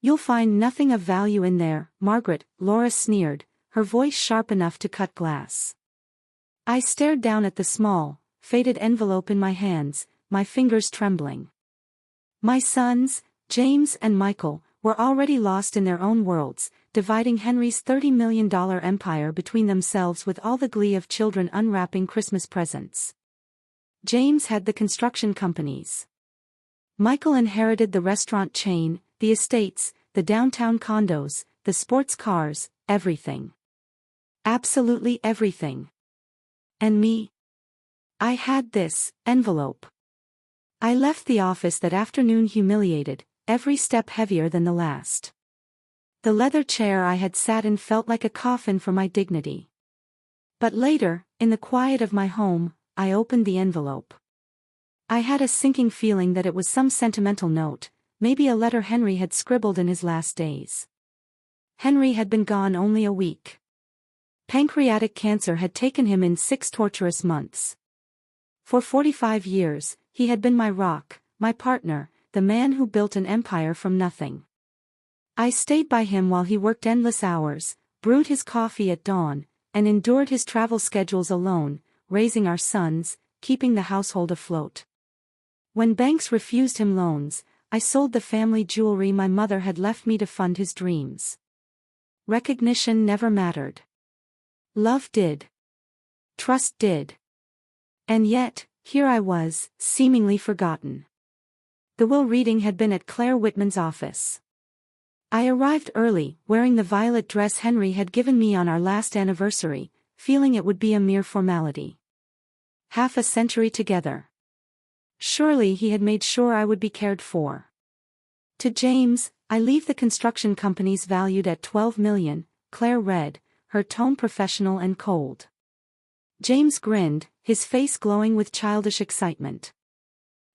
You'll find nothing of value in there, Margaret, Laura sneered, her voice sharp enough to cut glass. I stared down at the small, faded envelope in my hands, my fingers trembling. My sons, James and Michael, were already lost in their own worlds, dividing Henry's $30 million empire between themselves with all the glee of children unwrapping Christmas presents. James had the construction companies. Michael inherited the restaurant chain, the estates, the downtown condos, the sports cars, everything. Absolutely everything. And me? I had this envelope. I left the office that afternoon humiliated, every step heavier than the last. The leather chair I had sat in felt like a coffin for my dignity. But later, in the quiet of my home, I opened the envelope. I had a sinking feeling that it was some sentimental note, maybe a letter Henry had scribbled in his last days. Henry had been gone only a week. Pancreatic cancer had taken him in 6 torturous months. For 45 years, he had been my rock, my partner, the man who built an empire from nothing. I stayed by him while he worked endless hours, brewed his coffee at dawn, and endured his travel schedules alone, raising our sons, keeping the household afloat. When banks refused him loans, I sold the family jewelry my mother had left me to fund his dreams. Recognition never mattered. Love did. Trust did. And yet, here I was, seemingly forgotten. The will reading had been at Claire Whitman's office. I arrived early, wearing the violet dress Henry had given me on our last anniversary, feeling it would be a mere formality. Half a century together. Surely he had made sure I would be cared for. To James, I leave the construction companies valued at $12 million, Claire read, her tone professional and cold. James grinned, his face glowing with childish excitement.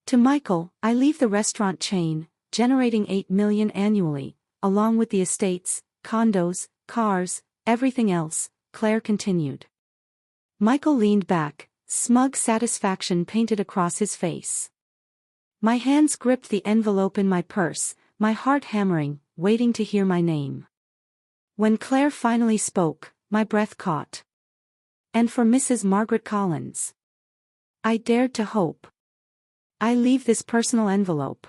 To Michael, I leave the restaurant chain, generating $8 million annually, along with the estates, condos, cars, everything else, Claire continued. Michael leaned back, smug satisfaction painted across his face. My hands gripped the envelope in my purse, my heart hammering, waiting to hear my name. When Claire finally spoke, my breath caught. And for Mrs. Margaret Collins. I dared to hope. I leave this personal envelope.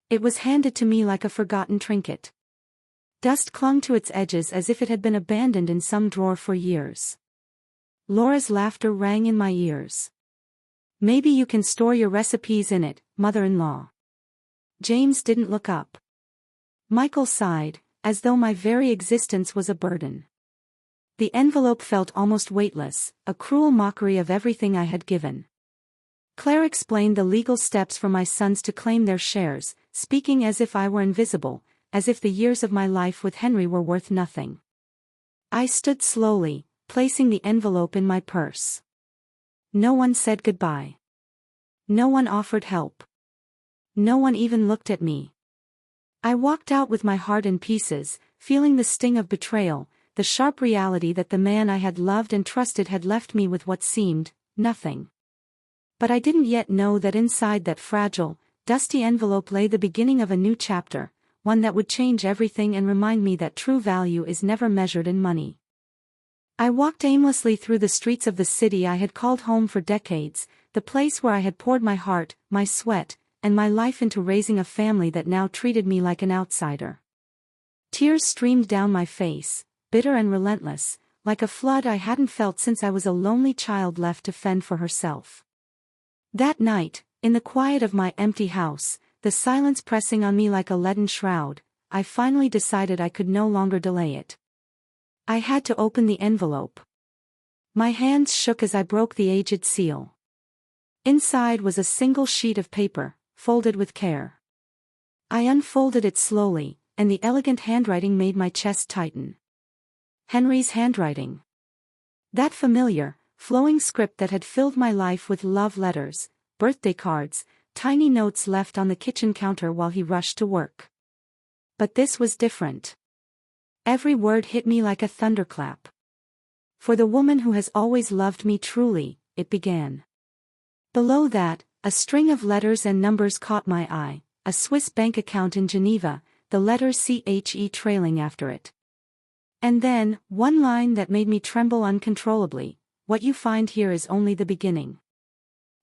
It was handed to me like a forgotten trinket. Dust clung to its edges as if it had been abandoned in some drawer for years. Laura's laughter rang in my ears. Maybe you can store your recipes in it, mother-in-law. James didn't look up. Michael sighed, as though my very existence was a burden. The envelope felt almost weightless, a cruel mockery of everything I had given. Claire explained the legal steps for my sons to claim their shares, speaking as if I were invisible, as if the years of my life with Henry were worth nothing. I stood slowly, placing the envelope in my purse. No one said goodbye. No one offered help. No one even looked at me. I walked out with my heart in pieces, feeling the sting of betrayal, the sharp reality that the man I had loved and trusted had left me with what seemed nothing. But I didn't yet know that inside that fragile, dusty envelope lay the beginning of a new chapter, one that would change everything and remind me that true value is never measured in money. I walked aimlessly through the streets of the city I had called home for decades, the place where I had poured my heart, my sweat, and my life into raising a family that now treated me like an outsider. Tears streamed down my face, bitter and relentless, like a flood I hadn't felt since I was a lonely child left to fend for herself. That night, in the quiet of my empty house, the silence pressing on me like a leaden shroud, I finally decided I could no longer delay it. I had to open the envelope. My hands shook as I broke the aged seal. Inside was a single sheet of paper, folded with care. I unfolded it slowly, and the elegant handwriting made my chest tighten. Henry's handwriting. That familiar, flowing script that had filled my life with love letters, birthday cards, tiny notes left on the kitchen counter while he rushed to work. But this was different. Every word hit me like a thunderclap. For the woman who has always loved me truly, it began. Below that, a string of letters and numbers caught my eye, a Swiss bank account in Geneva, the letter CHE trailing after it. And then, one line that made me tremble uncontrollably: "What you find here is only the beginning.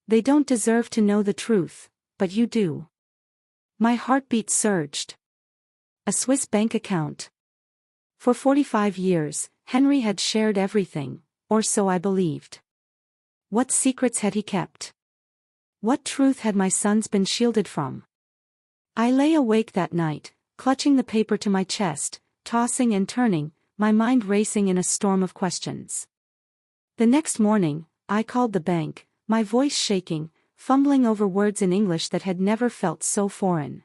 They don't deserve to know the truth, but you do." My heartbeat surged. A Swiss bank account. For 45 years, Henry had shared everything, or so I believed. What secrets had he kept? What truth had my sons been shielded from? I lay awake that night, clutching the paper to my chest, tossing and turning, my mind racing in a storm of questions. The next morning, I called the bank, my voice shaking, fumbling over words in English that had never felt so foreign.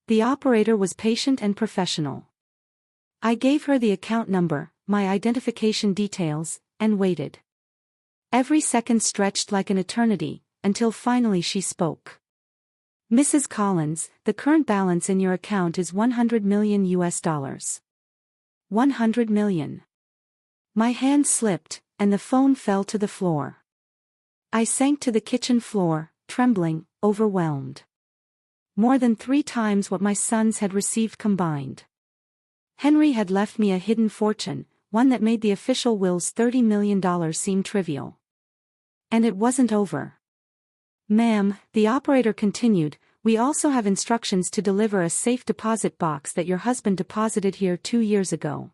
The operator was patient and professional. I gave her the account number, my identification details, and waited. Every second stretched like an eternity, until finally she spoke. "Mrs. Collins, the current balance in your account is $100 million US. 100 million. My hand slipped, and the phone fell to the floor. I sank to the kitchen floor, trembling, overwhelmed. More than 3 times what my sons had received combined. Henry had left me a hidden fortune, one that made the official will's $30 million seem trivial. And it wasn't over. "Ma'am," the operator continued, "we also have instructions to deliver a safe deposit box that your husband deposited here 2 years ago.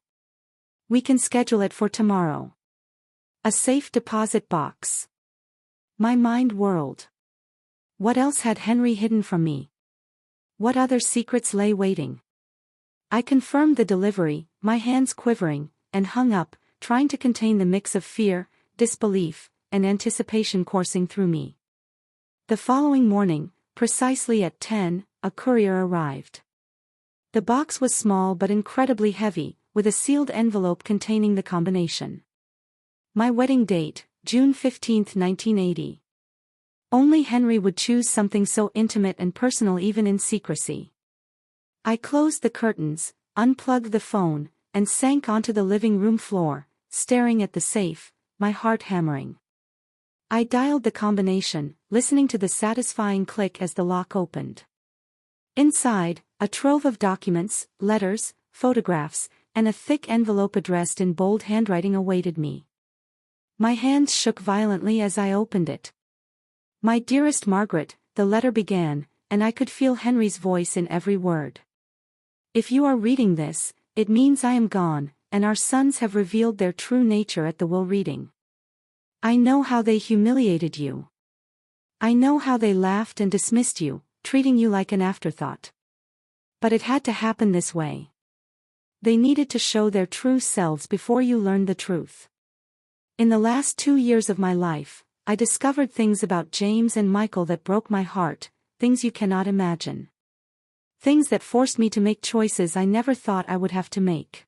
We can schedule it for tomorrow." A safe deposit box. My mind whirled. What else had Henry hidden from me? What other secrets lay waiting? I confirmed the delivery, my hands quivering, and hung up, trying to contain the mix of fear, disbelief, and anticipation coursing through me. The following morning, precisely at 10, a courier arrived. The box was small but incredibly heavy, with a sealed envelope containing the combination. My wedding date, June 15, 1980. Only Henry would choose something so intimate and personal even in secrecy. I closed the curtains, unplugged the phone, and sank onto the living room floor, staring at the safe, my heart hammering. I dialed the combination, listening to the satisfying click as the lock opened. Inside, a trove of documents, letters, photographs, and a thick envelope addressed in bold handwriting awaited me. My hands shook violently as I opened it. "My dearest Margaret," the letter began, and I could feel Henry's voice in every word. "If you are reading this, it means I am gone, and our sons have revealed their true nature at the will reading. I know how they humiliated you. I know how they laughed and dismissed you, treating you like an afterthought. But it had to happen this way. They needed to show their true selves before you learned the truth. In the last 2 years of my life, I discovered things about James and Michael that broke my heart, things you cannot imagine. Things that forced me to make choices I never thought I would have to make.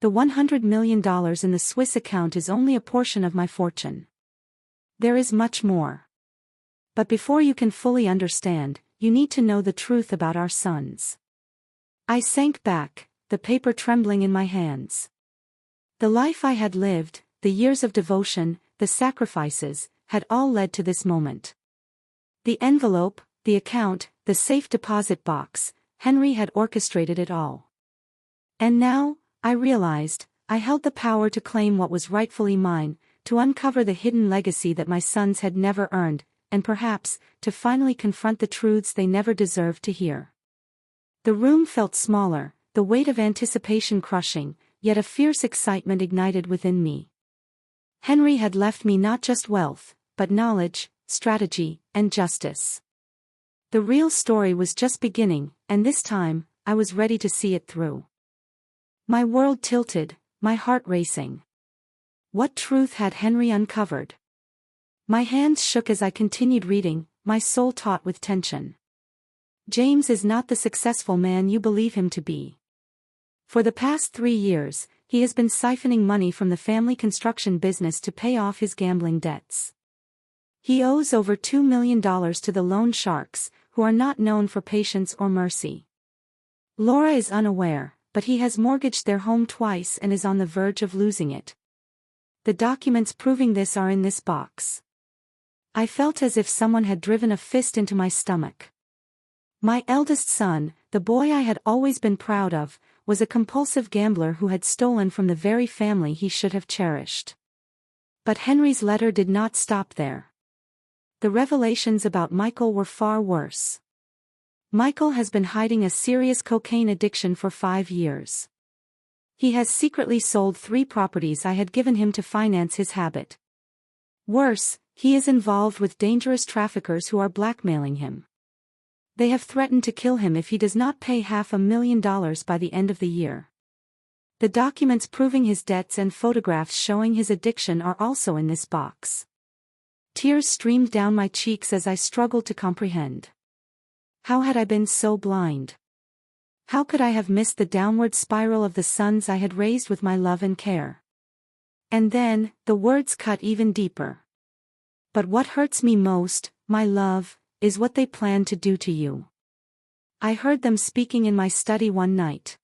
The $100 million in the Swiss account is only a portion of my fortune. There is much more. But before you can fully understand, you need to know the truth about our sons." I sank back, the paper trembling in my hands. The life I had lived, the years of devotion, the sacrifices, had all led to this moment. The envelope, the account, the safe deposit box, Henry had orchestrated it all. And now, I realized, I held the power to claim what was rightfully mine, to uncover the hidden legacy that my sons had never earned, and perhaps, to finally confront the truths they never deserved to hear. The room felt smaller, the weight of anticipation crushing, yet a fierce excitement ignited within me. Henry had left me not just wealth, but knowledge, strategy, and justice. The real story was just beginning, and this time, I was ready to see it through. My world tilted, my heart racing. What truth had Henry uncovered? My hands shook as I continued reading, my soul taut with tension. James is not the successful man you believe him to be. For the past 3 years, he has been siphoning money from the family construction business to pay off his gambling debts. He owes over $2 million to the loan sharks, who are not known for patience or mercy. Laura is unaware, but he has mortgaged their home twice and is on the verge of losing it. The documents proving this are in this box. I felt as if someone had driven a fist into my stomach. My eldest son, the boy I had always been proud of, was a compulsive gambler who had stolen from the very family he should have cherished. But Henry's letter did not stop there. The revelations about Michael were far worse. Michael has been hiding a serious cocaine addiction for 5 years. He has secretly sold 3 properties I had given him to finance his habit. Worse, he is involved with dangerous traffickers who are blackmailing him. They have threatened to kill him if he does not pay $500,000 by the end of the year. The documents proving his debts and photographs showing his addiction are also in this box. Tears streamed down my cheeks as I struggled to comprehend. How had I been so blind? How could I have missed the downward spiral of the sons I had raised with my love and care? And then, the words cut even deeper. But what hurts me most, my love, is what they plan to do to you. I heard them speaking in my study one night.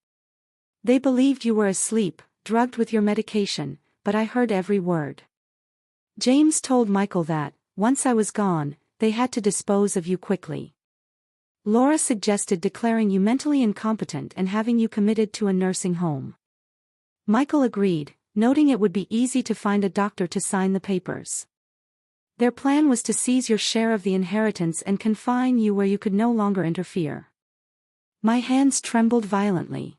They believed you were asleep, drugged with your medication, but I heard every word. James told Michael that, once I was gone, they had to dispose of you quickly. Laura suggested declaring you mentally incompetent and having you committed to a nursing home. Michael agreed, noting it would be easy to find a doctor to sign the papers. Their plan was to seize your share of the inheritance and confine you where you could no longer interfere. My hands trembled violently.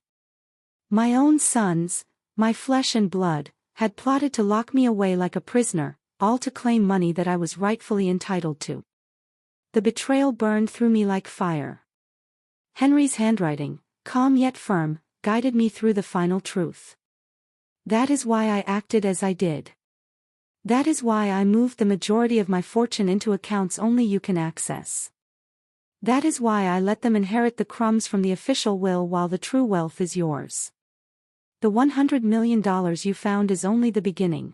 My own sons, my flesh and blood, had plotted to lock me away like a prisoner, all to claim money that I was rightfully entitled to. The betrayal burned through me like fire. Henry's handwriting, calm yet firm, guided me through the final truth. That is why I acted as I did. That is why I moved the majority of my fortune into accounts only you can access. That is why I let them inherit the crumbs from the official will while the true wealth is yours. The $100 million you found is only the beginning.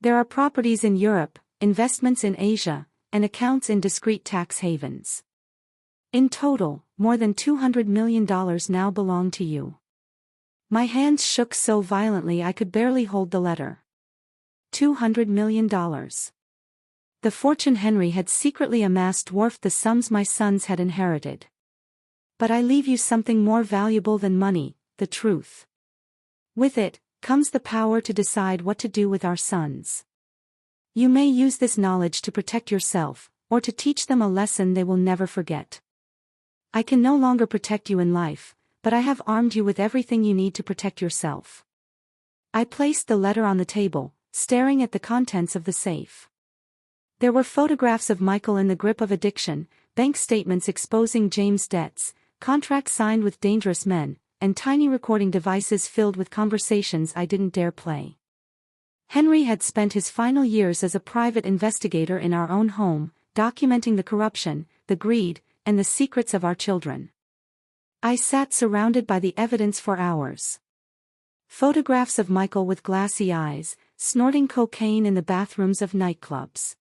There are properties in Europe, investments in Asia, and accounts in discreet tax havens. In total, more than $200 million now belong to you. My hands shook so violently I could barely hold the letter. $200 million. The fortune Henry had secretly amassed dwarfed the sums my sons had inherited. But I leave you something more valuable than money, the truth. With it, comes the power to decide what to do with our sons. You may use this knowledge to protect yourself, or to teach them a lesson they will never forget. I can no longer protect you in life, but I have armed you with everything you need to protect yourself. I placed the letter on the table, staring at the contents of the safe. There were photographs of Michael in the grip of addiction, bank statements exposing James' debts, contracts signed with dangerous men, and tiny recording devices filled with conversations I didn't dare play. Henry had spent his final years as a private investigator in our own home, documenting the corruption, the greed, and the secrets of our children. I sat surrounded by the evidence for hours. Photographs of Michael with glassy eyes, snorting cocaine in the bathrooms of nightclubs.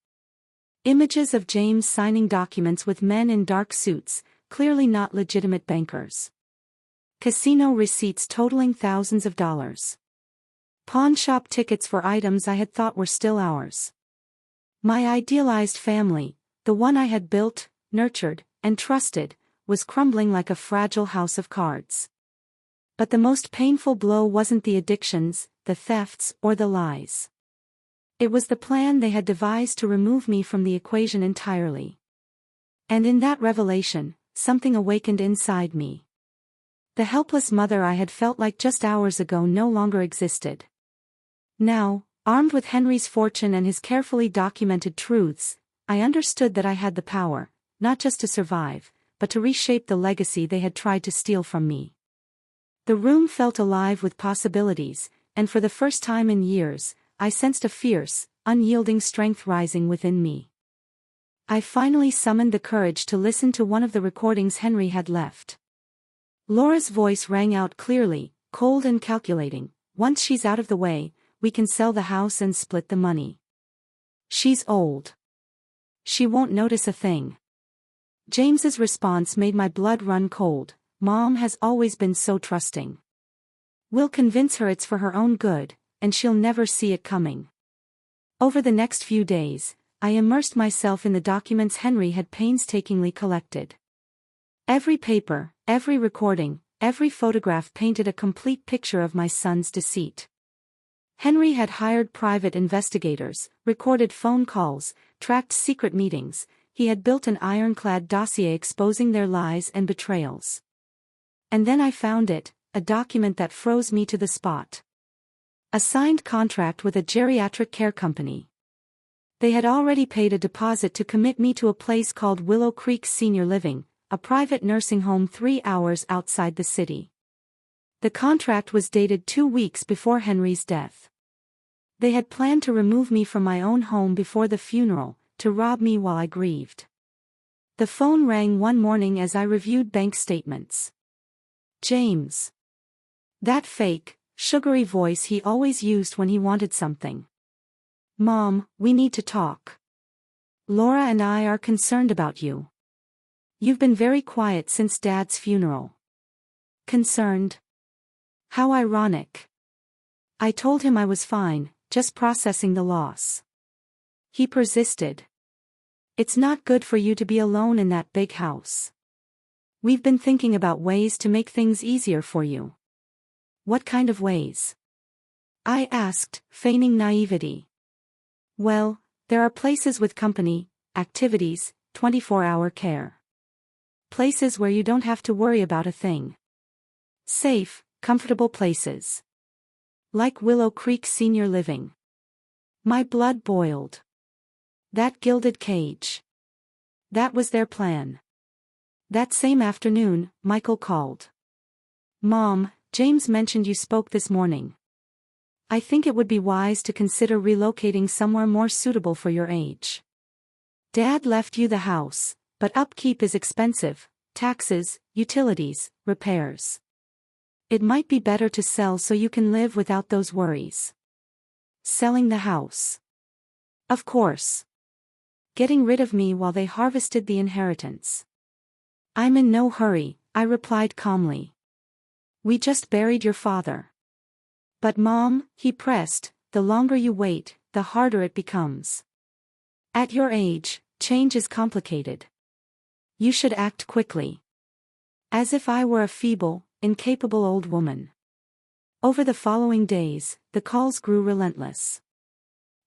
Images of James signing documents with men in dark suits, clearly not legitimate bankers. Casino receipts totaling thousands of dollars. Pawn shop tickets for items I had thought were still ours. My idealized family, the one I had built, nurtured, and trusted, was crumbling like a fragile house of cards. But the most painful blow wasn't the addictions, the thefts, or the lies. It was the plan they had devised to remove me from the equation entirely. And in that revelation, something awakened inside me. The helpless mother I had felt like just hours ago no longer existed. Now, armed with Henry's fortune and his carefully documented truths, I understood that I had the power, not just to survive, but to reshape the legacy they had tried to steal from me. The room felt alive with possibilities, and for the first time in years, I sensed a fierce, unyielding strength rising within me. I finally summoned the courage to listen to one of the recordings Henry had left. Laura's voice rang out clearly, cold and calculating. Once she's out of the way, we can sell the house and split the money. She's old. She won't notice a thing. James's response made my blood run cold. Mom has always been so trusting. We'll convince her it's for her own good, and she'll never see it coming. Over the next few days, I immersed myself in the documents Henry had painstakingly collected. Every paper, every recording, every photograph painted a complete picture of my son's deceit. Henry had hired private investigators, recorded phone calls, tracked secret meetings. He had built an ironclad dossier exposing their lies and betrayals. And then I found it, a document that froze me to the spot. A signed contract with a geriatric care company. They had already paid a deposit to commit me to a place called Willow Creek Senior Living, a private nursing home 3 hours outside the city. The contract was dated 2 weeks before Henry's death. They had planned to remove me from my own home before the funeral, to rob me while I grieved. The phone rang one morning as I reviewed bank statements. James. That fake, sugary voice he always used when he wanted something. Mom, we need to talk. Laura and I are concerned about you. You've been very quiet since Dad's funeral. Concerned? How ironic. I told him I was fine, just processing the loss. He persisted. It's not good for you to be alone in that big house. We've been thinking about ways to make things easier for you. What kind of ways? I asked, feigning naivety. Well, there are places with company, activities, 24-hour care. Places where you don't have to worry about a thing. Safe, comfortable places. Like Willow Creek Senior Living. My blood boiled. That gilded cage. That was their plan. That same afternoon, Michael called. Mom, James mentioned you spoke this morning. I think it would be wise to consider relocating somewhere more suitable for your age. Dad left you the house, but upkeep is expensive, taxes, utilities, repairs. It might be better to sell so you can live without those worries. Selling the house. Of course. Getting rid of me while they harvested the inheritance. I'm in no hurry, I replied calmly. We just buried your father. But Mom, he pressed, the longer you wait, the harder it becomes. At your age, change is complicated. You should act quickly. As if I were a feeble, incapable old woman. Over the following days, the calls grew relentless.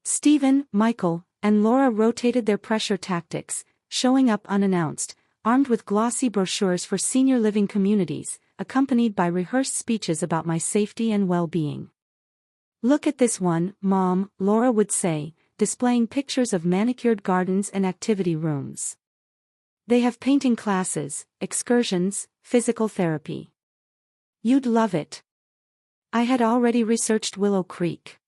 Stephen, Michael, and Laura rotated their pressure tactics, showing up unannounced, armed with glossy brochures for senior living communities, accompanied by rehearsed speeches about my safety and well-being. Look at this one, Mom, Laura would say, displaying pictures of manicured gardens and activity rooms. They have painting classes, excursions, physical therapy. You'd love it. I had already researched Willow Creek.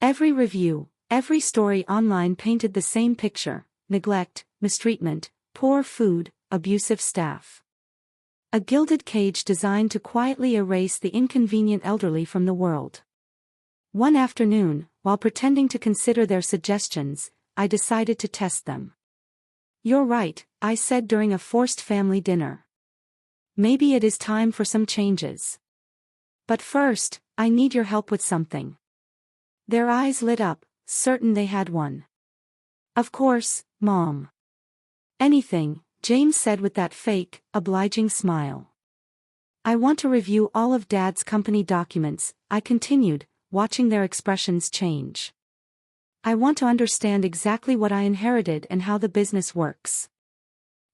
Every review, every story online painted the same picture: neglect, mistreatment, poor food, abusive staff. A gilded cage designed to quietly erase the inconvenient elderly from the world. One afternoon, while pretending to consider their suggestions, I decided to test them. You're right, I said during a forced family dinner. Maybe it is time for some changes. But first, I need your help with something. Their eyes lit up, certain they had won. Of course, Mom. Anything, James said with that fake, obliging smile. I want to review all of Dad's company documents, I continued, watching their expressions change. I want to understand exactly what I inherited and how the business works.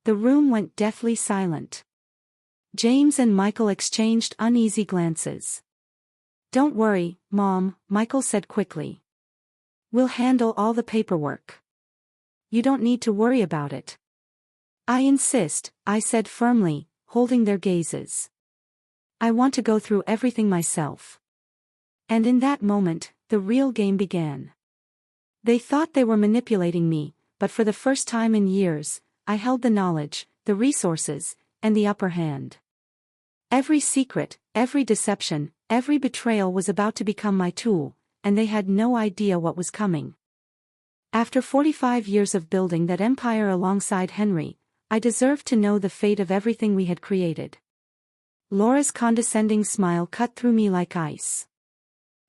The room went deathly silent. James and Michael exchanged uneasy glances. Don't worry, Mom, Michael said quickly. We'll handle all the paperwork. You don't need to worry about it. I insist, I said firmly, holding their gazes. I want to go through everything myself. And in that moment, the real game began. They thought they were manipulating me, but for the first time in years, I held the knowledge, the resources, and the upper hand. Every secret, every deception, every betrayal was about to become my tool, and they had no idea what was coming. After 45 years of building that empire alongside Henry, I deserved to know the fate of everything we had created. Laura's condescending smile cut through me like ice.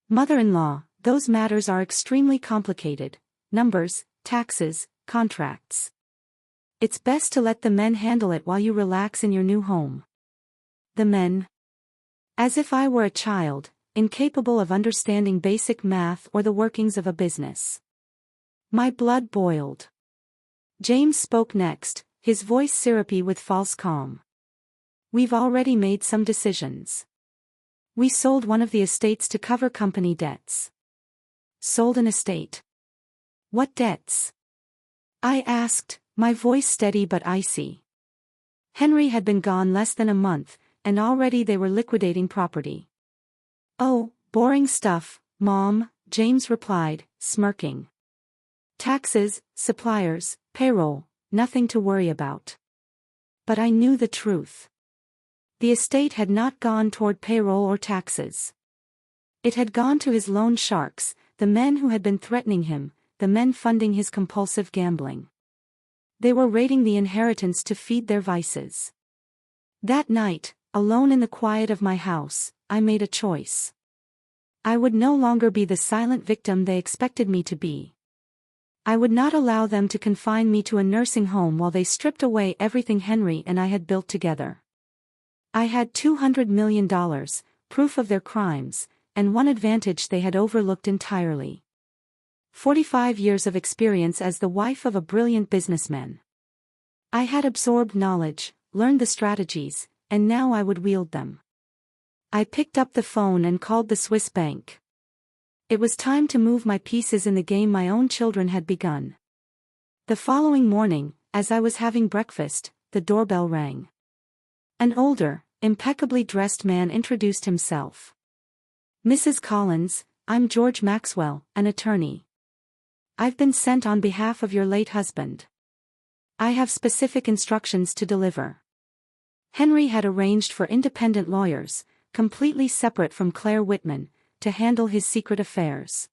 Mother-in-law, those matters are extremely complicated: numbers, taxes, contracts. It's best to let the men handle it while you relax in your new home. The men? As if I were a child, incapable of understanding basic math or the workings of a business. My blood boiled. James spoke next, his voice syrupy with false calm. We've already made some decisions. We sold one of the estates to cover company debts. Sold an estate? What debts? I asked, my voice steady but icy. Henry had been gone less than a month, and already they were liquidating property. Oh, boring stuff, Mom, James replied, smirking. Taxes, suppliers, payroll, nothing to worry about. But I knew the truth. The estate had not gone toward payroll or taxes. It had gone to his loan sharks, the men who had been threatening him, the men funding his compulsive gambling. They were raiding the inheritance to feed their vices. That night, alone in the quiet of my house, I made a choice. I would no longer be the silent victim they expected me to be. I would not allow them to confine me to a nursing home while they stripped away everything Henry and I had built together. I had $200 million, proof of their crimes, and one advantage they had overlooked entirely. 45 years of experience as the wife of a brilliant businessman. I had absorbed knowledge, learned the strategies, and now I would wield them. I picked up the phone and called the Swiss bank. It was time to move my pieces in the game my own children had begun. The following morning, as I was having breakfast, the doorbell rang. An older, impeccably dressed man introduced himself. Mrs. Collins, I'm George Maxwell, an attorney. I've been sent on behalf of your late husband. I have specific instructions to deliver. Henry had arranged for independent lawyers, completely separate from Claire Whitman, to handle his secret affairs.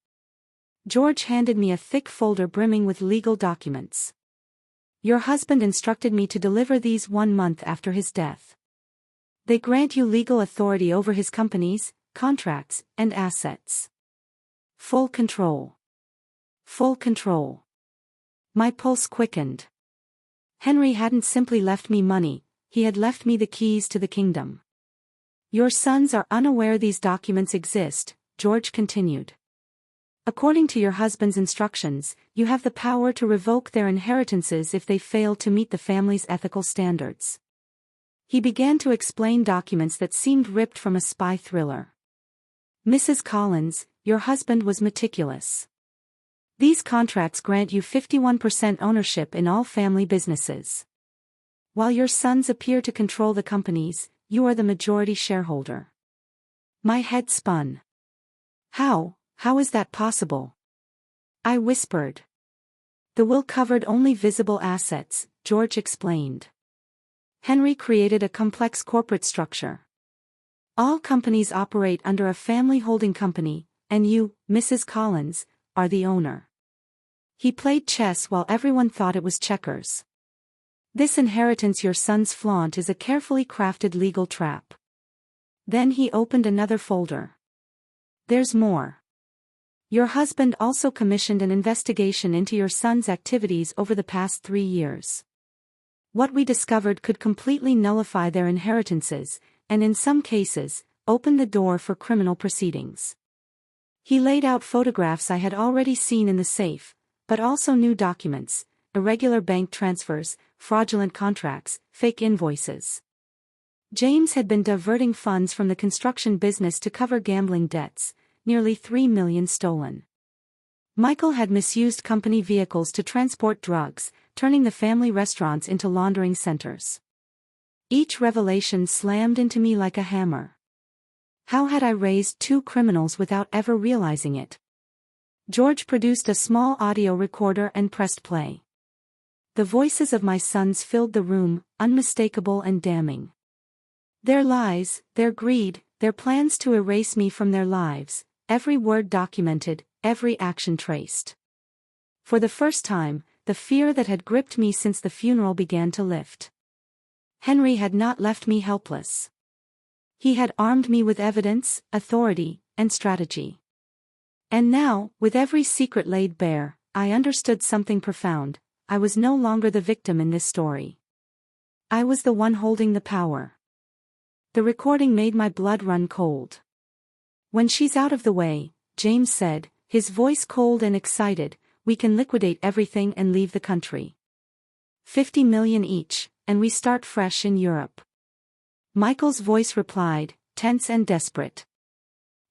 George handed me a thick folder brimming with legal documents. Your husband instructed me to deliver these 1 month after his death. They grant you legal authority over his companies, contracts, and assets. Full control. Full control. My pulse quickened. Henry hadn't simply left me money, he had left me the keys to the kingdom. Your sons are unaware these documents exist, George continued. According to your husband's instructions, you have the power to revoke their inheritances if they fail to meet the family's ethical standards. He began to explain documents that seemed ripped from a spy thriller. Mrs. Collins, your husband was meticulous. These contracts grant you 51% ownership in all family businesses. While your sons appear to control the companies, you are the majority shareholder. My head spun. How is that possible? I whispered. The will covered only visible assets, George explained. Henry created a complex corporate structure. All companies operate under a family holding company, and you, Mrs. Collins, are the owner. He played chess while everyone thought it was checkers. This inheritance your sons flaunt is a carefully crafted legal trap. Then he opened another folder. There's more. Your husband also commissioned an investigation into your son's activities over the past 3 years. What we discovered could completely nullify their inheritances, and in some cases, open the door for criminal proceedings. He laid out photographs I had already seen in the safe, but also new documents, irregular bank transfers, fraudulent contracts, fake invoices. James had been diverting funds from the construction business to cover gambling debts, nearly $3 million stolen. Michael had misused company vehicles to transport drugs, turning the family restaurants into laundering centers. Each revelation slammed into me like a hammer. How had I raised 2 criminals without ever realizing it? George produced a small audio recorder and pressed play. The voices of my sons filled the room, unmistakable and damning. Their lies, their greed, their plans to erase me from their lives, every word documented, every action traced. For the first time, the fear that had gripped me since the funeral began to lift. Henry had not left me helpless. He had armed me with evidence, authority, and strategy. And now, with every secret laid bare, I understood something profound. I was no longer the victim in this story. I was the one holding the power. The recording made my blood run cold. "When she's out of the way," James said, his voice cold and excited, "we can liquidate everything and leave the country. 50 million each, and we start fresh in Europe." Michael's voice replied, tense and desperate.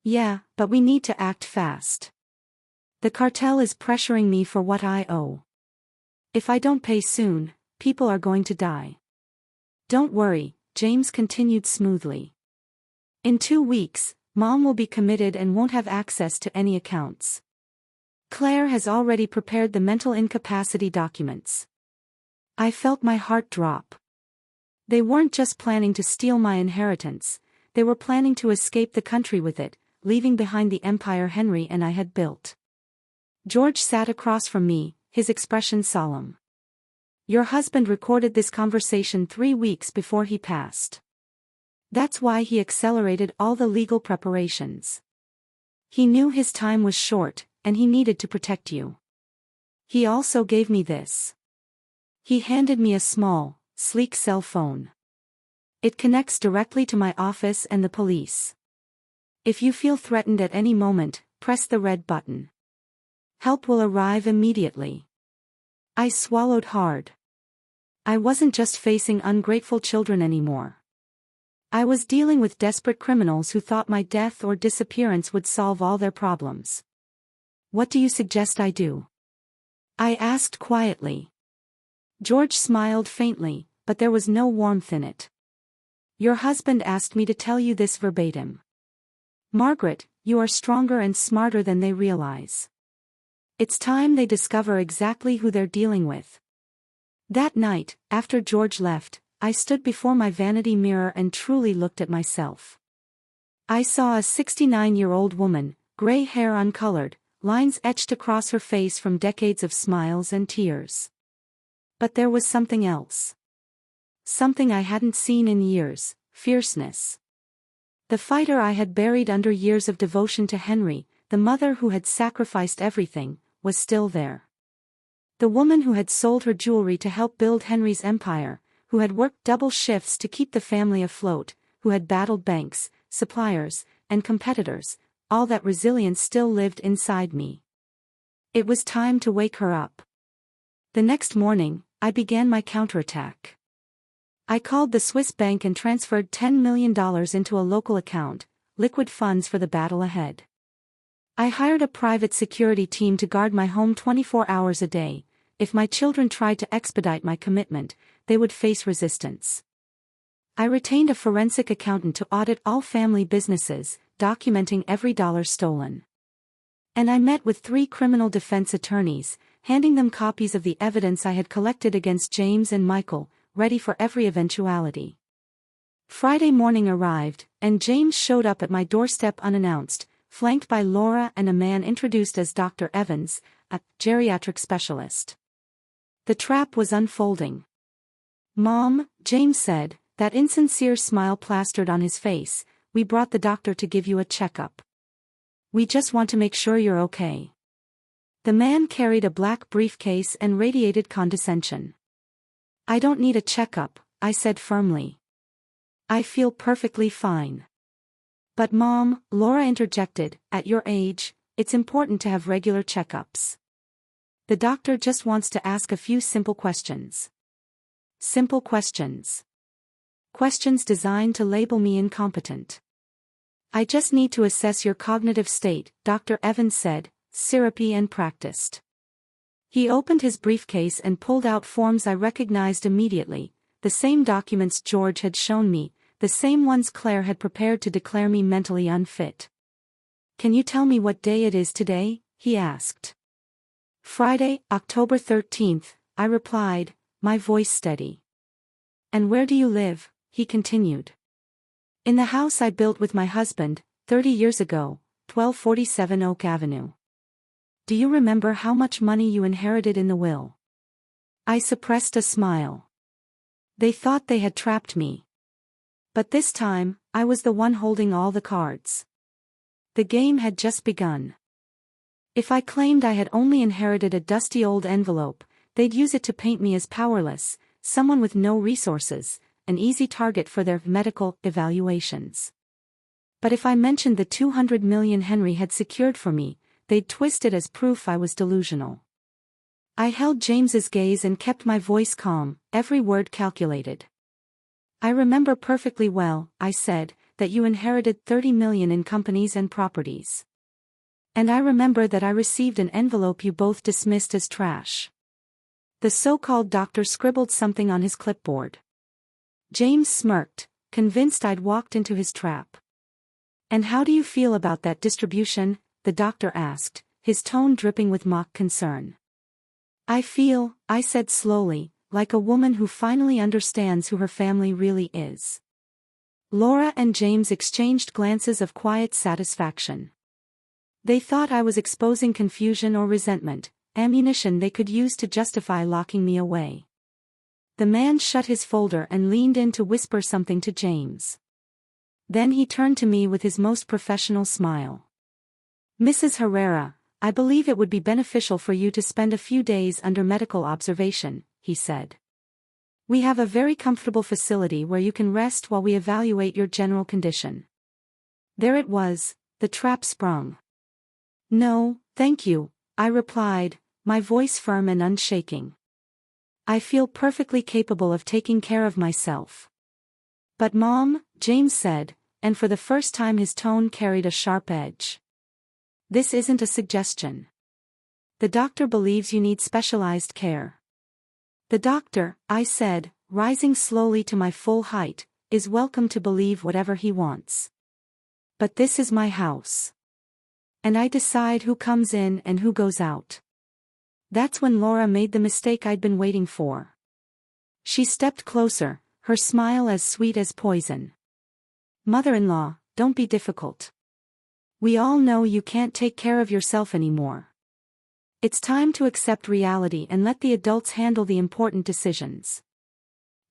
"Yeah, but we need to act fast. The cartel is pressuring me for what I owe. If I don't pay soon, people are going to die." "Don't worry," James continued smoothly. "In 2 weeks, Mom will be committed and won't have access to any accounts. Claire has already prepared the mental incapacity documents." I felt my heart drop. They weren't just planning to steal my inheritance, they were planning to escape the country with it, leaving behind the empire Henry and I had built. George sat across from me, his expression solemn. "Your husband recorded this conversation 3 weeks before he passed. That's why he accelerated all the legal preparations. He knew his time was short, and he needed to protect you. He also gave me this." He handed me a small, sleek cell phone. "It connects directly to my office and the police. If you feel threatened at any moment, press the red button. Help will arrive immediately." I swallowed hard. I wasn't just facing ungrateful children anymore. I was dealing with desperate criminals who thought my death or disappearance would solve all their problems. "What do you suggest I do?" I asked quietly. George smiled faintly, but there was no warmth in it. "Your husband asked me to tell you this verbatim. Margaret, you are stronger and smarter than they realize. It's time they discover exactly who they're dealing with." That night, after George left, I stood before my vanity mirror and truly looked at myself. I saw a 69-year-old woman, gray hair uncolored, lines etched across her face from decades of smiles and tears. But there was something else. Something I hadn't seen in years: fierceness. The fighter I had buried under years of devotion to Henry, the mother who had sacrificed everything, was still there. The woman who had sold her jewelry to help build Henry's empire, who had worked double shifts to keep the family afloat, who had battled banks, suppliers, and competitors, all that resilience still lived inside me. It was time to wake her up. The next morning, I began my counterattack. I called the Swiss bank and transferred $10 million into a local account, liquid funds for the battle ahead. I hired a private security team to guard my home 24 hours a day. If my children tried to expedite my commitment, they would face resistance. I retained a forensic accountant to audit all family businesses, documenting every dollar stolen. And I met with 3 criminal defense attorneys, handing them copies of the evidence I had collected against James and Michael, ready for every eventuality. Friday morning arrived, and James showed up at my doorstep unannounced, flanked by Laura and a man introduced as Dr. Evans, a geriatric specialist. The trap was unfolding. "Mom," James said, that insincere smile plastered on his face, "we brought the doctor to give you a checkup. We just want to make sure you're okay." The man carried a black briefcase and radiated condescension. "I don't need a checkup," I said firmly. "I feel perfectly fine." "But Mom," Laura interjected, "at your age, it's important to have regular checkups. The doctor just wants to ask a few simple questions." Simple questions. Questions designed to label me incompetent. "I just need to assess your cognitive state," Dr. Evans said, syrupy and practiced. He opened his briefcase and pulled out forms I recognized immediately, the same documents George had shown me, the same ones Claire had prepared to declare me mentally unfit. "Can you tell me what day it is today?" he asked. "Friday, October 13th, I replied, my voice steady. "And where do you live?" he continued. "In the house I built with my husband, 30 years ago, 1247 Oak Avenue. Do you remember how much money you inherited in the will?" I suppressed a smile. They thought they had trapped me. But this time, I was the one holding all the cards. The game had just begun. If I claimed I had only inherited a dusty old envelope, they'd use it to paint me as powerless, someone with no resources, an easy target for their medical evaluations. But if I mentioned the 200 million Henry had secured for me, they'd twist it as proof I was delusional. I held James's gaze and kept my voice calm, every word calculated. I remember perfectly well, I said, that you inherited 30 million in companies and properties. And I remember that I received an envelope you both dismissed as trash. The so-called doctor scribbled something on his clipboard. James smirked, convinced I'd walked into his trap. And how do you feel about that distribution? The doctor asked, his tone dripping with mock concern. I feel, I said slowly, like a woman who finally understands who her family really is. Laura and James exchanged glances of quiet satisfaction. They thought I was exposing confusion or resentment, ammunition they could use to justify locking me away. The man shut his folder and leaned in to whisper something to James. Then he turned to me with his most professional smile. Mrs. Herrera, I believe it would be beneficial for you to spend a few days under medical observation, he said. We have a very comfortable facility where you can rest while we evaluate your general condition. There it was, the trap sprung. No, thank you, I replied, my voice firm and unshaking. I feel perfectly capable of taking care of myself. But Mom, James said, and for the first time his tone carried a sharp edge. This isn't a suggestion. The doctor believes you need specialized care. The doctor, I said, rising slowly to my full height, is welcome to believe whatever he wants. But this is my house. And I decide who comes in and who goes out. That's when Laura made the mistake I'd been waiting for. She stepped closer, her smile as sweet as poison. Mother-in-law, don't be difficult. We all know you can't take care of yourself anymore. It's time to accept reality and let the adults handle the important decisions.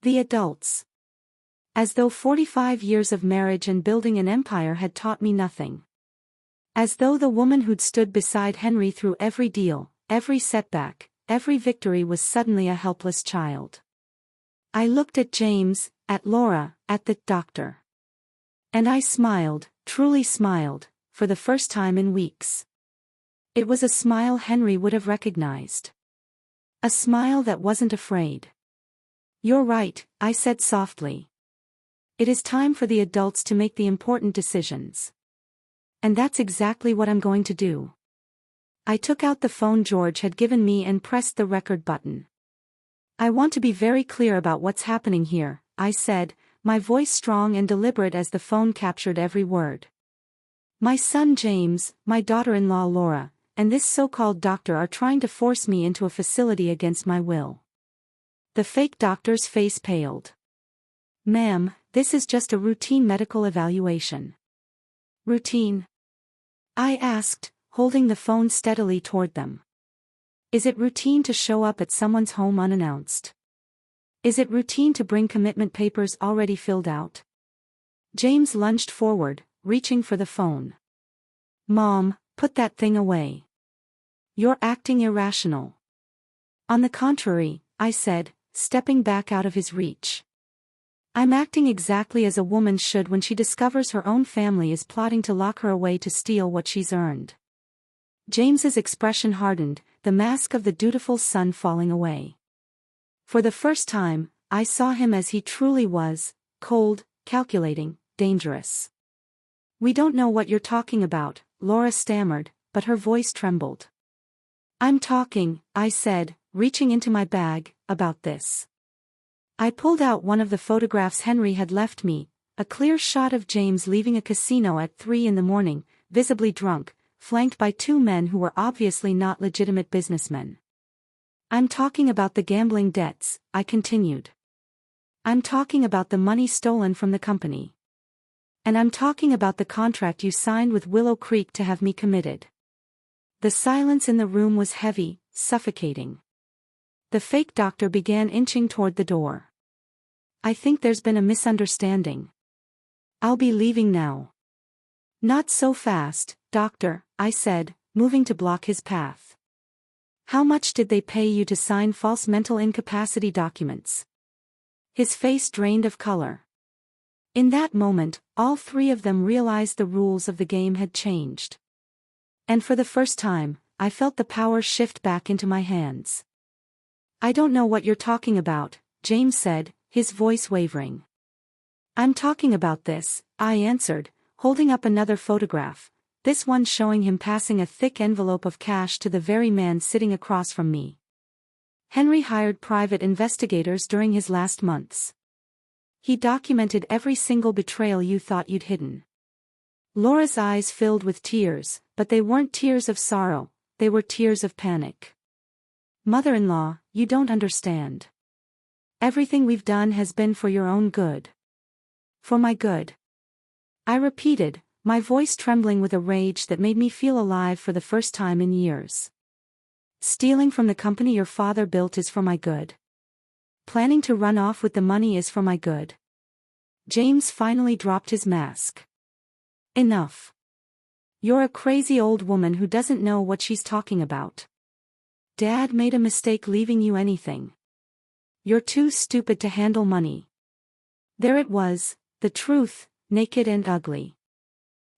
The adults. As though 45 years of marriage and building an empire had taught me nothing. As though the woman who'd stood beside Henry through every deal, every setback, every victory was suddenly a helpless child. I looked at James, at Laura, at the doctor. And I smiled, truly smiled, for the first time in weeks. It was a smile Henry would have recognized. A smile that wasn't afraid. You're right, I said softly. It is time for the adults to make the important decisions. And that's exactly what I'm going to do. I took out the phone George had given me and pressed the record button. I want to be very clear about what's happening here, I said, my voice strong and deliberate as the phone captured every word. My son James, my daughter-in-law Laura, and this so-called doctor are trying to force me into a facility against my will. The fake doctor's face paled. Ma'am, this is just a routine medical evaluation. Routine? I asked, holding the phone steadily toward them. Is it routine to show up at someone's home unannounced? Is it routine to bring commitment papers already filled out? James lunged forward, reaching for the phone. Mom, put that thing away. You're acting irrational. On the contrary, I said, stepping back out of his reach. I'm acting exactly as a woman should when she discovers her own family is plotting to lock her away to steal what she's earned. James's expression hardened, the mask of the dutiful son falling away. For the first time, I saw him as he truly was, cold, calculating, dangerous. We don't know what you're talking about, Laura stammered, but her voice trembled. I'm talking, I said, reaching into my bag, about this. I pulled out one of the photographs Henry had left me, a clear shot of James leaving a casino at 3 a.m, visibly drunk, flanked by two men who were obviously not legitimate businessmen. I'm talking about the gambling debts, I continued. I'm talking about the money stolen from the company. And I'm talking about the contract you signed with Willow Creek to have me committed. The silence in the room was heavy, suffocating. The fake doctor began inching toward the door. I think there's been a misunderstanding. I'll be leaving now. Not so fast, doctor, I said, moving to block his path. How much did they pay you to sign false mental incapacity documents? His face drained of color. In that moment, all three of them realized the rules of the game had changed. And for the first time, I felt the power shift back into my hands. I don't know what you're talking about, James said, his voice wavering. I'm talking about this, I answered, holding up another photograph, this one showing him passing a thick envelope of cash to the very man sitting across from me. Henry hired private investigators during his last months. He documented every single betrayal you thought you'd hidden. Laura's eyes filled with tears, but they weren't tears of sorrow, they were tears of panic. Mother-in-law, you don't understand. Everything we've done has been for your own good. For my good. I repeated, my voice trembling with a rage that made me feel alive for the first time in years. Stealing from the company your father built is for my good. Planning to run off with the money is for my good. James finally dropped his mask. Enough. You're a crazy old woman who doesn't know what she's talking about. Dad made a mistake leaving you anything. You're too stupid to handle money. There it was, the truth, naked and ugly.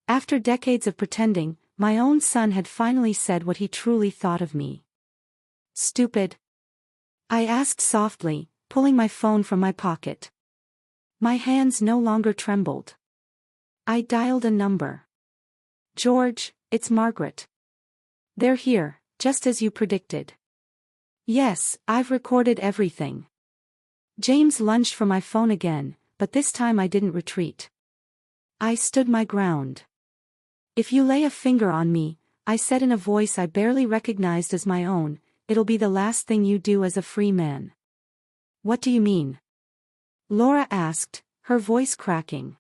After decades of pretending, my own son had finally said what he truly thought of me. Stupid? I asked softly, pulling my phone from my pocket. My hands no longer trembled. I dialed a number. George, it's Margaret. They're here, just as you predicted. Yes, I've recorded everything. James lunged for my phone again, but this time I didn't retreat. I stood my ground. If you lay a finger on me, I said in a voice I barely recognized as my own, it'll be the last thing you do as a free man. What do you mean? Laura asked, her voice cracking.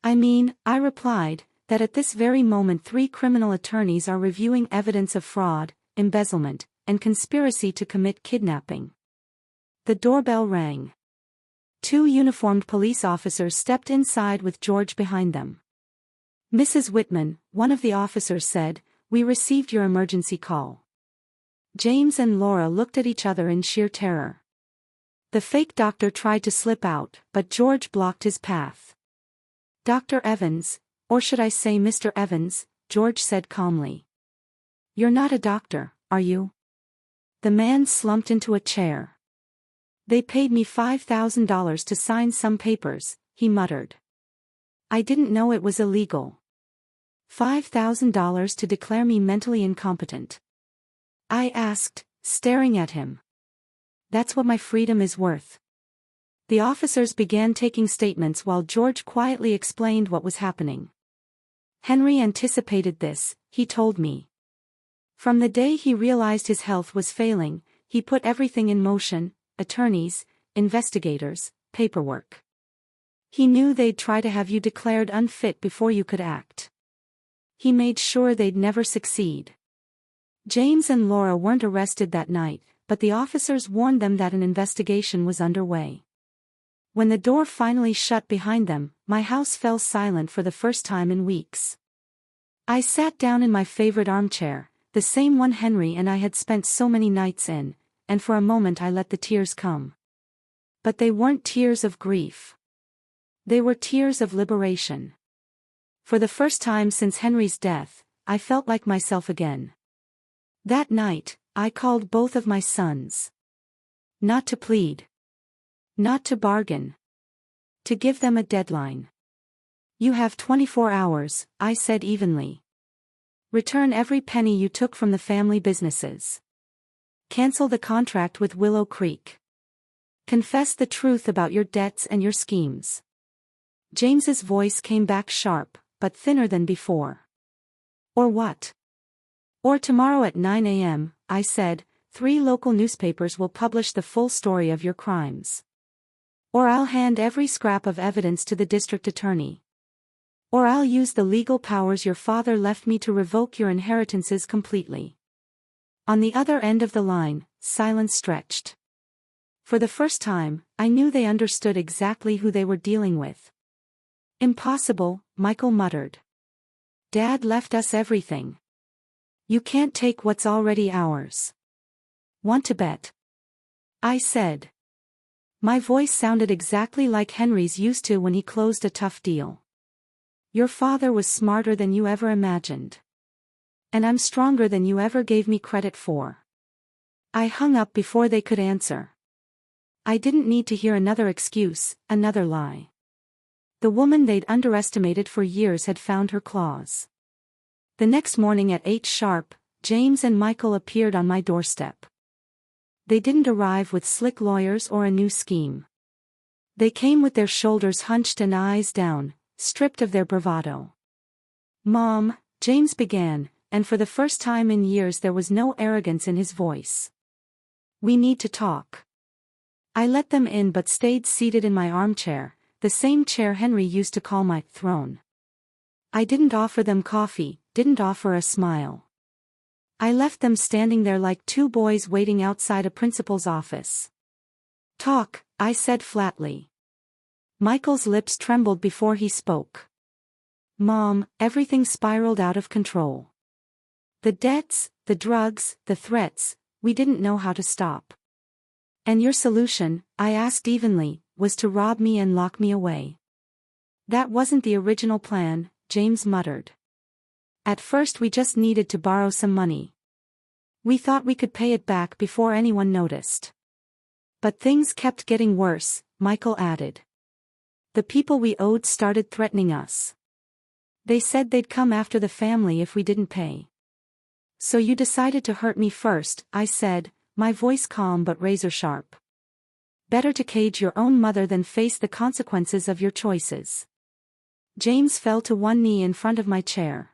I mean, I replied, that at this very moment 3 criminal attorneys are reviewing evidence of fraud, embezzlement, and conspiracy to commit kidnapping. The doorbell rang. 2 uniformed police officers stepped inside with George behind them. Mrs. Whitman, one of the officers said, we received your emergency call. James and Laura looked at each other in sheer terror. The fake doctor tried to slip out, but George blocked his path. Dr. Evans, or should I say Mr. Evans, George said calmly. You're not a doctor, are you? The man slumped into a chair. They paid me $5,000 to sign some papers, he muttered. I didn't know it was illegal. $5,000 to declare me mentally incompetent. I asked, staring at him. That's what my freedom is worth. The officers began taking statements while George quietly explained what was happening. Henry anticipated this, he told me. From the day he realized his health was failing, he put everything in motion, attorneys, investigators, paperwork. He knew they'd try to have you declared unfit before you could act. He made sure they'd never succeed. James and Laura weren't arrested that night, but the officers warned them that an investigation was underway. When the door finally shut behind them, my house fell silent for the first time in weeks. I sat down in my favorite armchair, the same one Henry and I had spent so many nights in, and for a moment I let the tears come. But they weren't tears of grief. They were tears of liberation. For the first time since Henry's death, I felt like myself again. That night, I called both of my sons. Not to plead. Not to bargain. To give them a deadline. You have 24 hours, I said evenly. Return every penny you took from the family businesses. Cancel the contract with Willow Creek. Confess the truth about your debts and your schemes. James's voice came back sharp, but thinner than before. Or what? Or tomorrow at 9 a.m., I said, 3 local newspapers will publish the full story of your crimes. Or I'll hand every scrap of evidence to the district attorney. Or I'll use the legal powers your father left me to revoke your inheritances completely. On the other end of the line, silence stretched. For the first time, I knew they understood exactly who they were dealing with. Impossible, Michael muttered. Dad left us everything. You can't take what's already ours. Want to bet? I said. My voice sounded exactly like Henry's used to when he closed a tough deal. Your father was smarter than you ever imagined. And I'm stronger than you ever gave me credit for. I hung up before they could answer. I didn't need to hear another excuse, another lie. The woman they'd underestimated for years had found her claws. The next morning at 8 sharp, James and Michael appeared on my doorstep. They didn't arrive with slick lawyers or a new scheme. They came with their shoulders hunched and eyes down, stripped of their bravado. Mom, James began, and for the first time in years there was no arrogance in his voice. We need to talk. I let them in but stayed seated in my armchair, the same chair Henry used to call my throne. I didn't offer them coffee, didn't offer a smile. I left them standing there like two boys waiting outside a principal's office. Talk, I said flatly. Michael's lips trembled before he spoke. Mom, everything spiraled out of control. The debts, the drugs, the threats, we didn't know how to stop. And your solution, I asked evenly, was to rob me and lock me away. That wasn't the original plan, James muttered. At first we just needed to borrow some money. We thought we could pay it back before anyone noticed. But things kept getting worse, Michael added. The people we owed started threatening us. They said they'd come after the family if we didn't pay. So you decided to hurt me first, I said, my voice calm but razor sharp. Better to cage your own mother than face the consequences of your choices. James fell to one knee in front of my chair.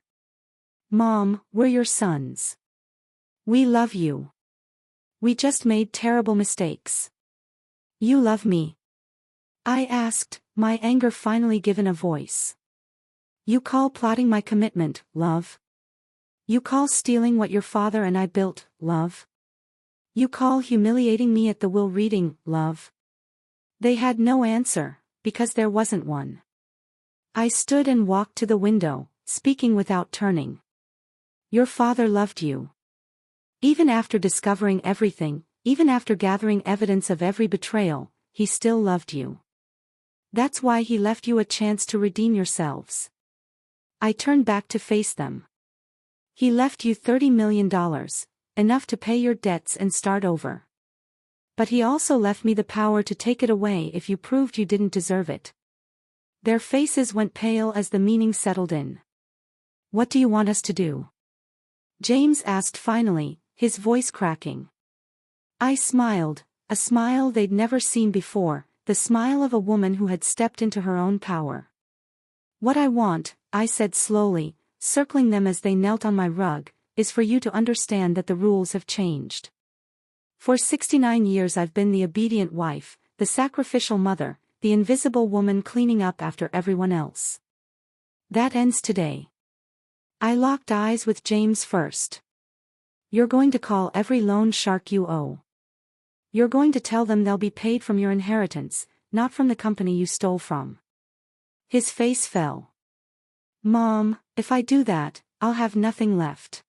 Mom, we're your sons. We love you. We just made terrible mistakes. You love me? I asked, my anger finally given a voice. You call plotting my commitment, love? You call stealing what your father and I built, love? You call humiliating me at the will reading, love? They had no answer, because there wasn't one. I stood and walked to the window, speaking without turning. Your father loved you. Even after discovering everything, even after gathering evidence of every betrayal, he still loved you. That's why he left you a chance to redeem yourselves. I turned back to face them. He left you $30 million, enough to pay your debts and start over. But he also left me the power to take it away if you proved you didn't deserve it. Their faces went pale as the meaning settled in. What do you want us to do? James asked finally, his voice cracking. I smiled, a smile they'd never seen before, the smile of a woman who had stepped into her own power. What I want, I said slowly, circling them as they knelt on my rug, is for you to understand that the rules have changed. For 69 years I've been the obedient wife, the sacrificial mother, the invisible woman cleaning up after everyone else. That ends today. I locked eyes with James first. You're going to call every loan shark you owe. You're going to tell them they'll be paid from your inheritance, not from the company you stole from. His face fell. Mom, if I do that, I'll have nothing left.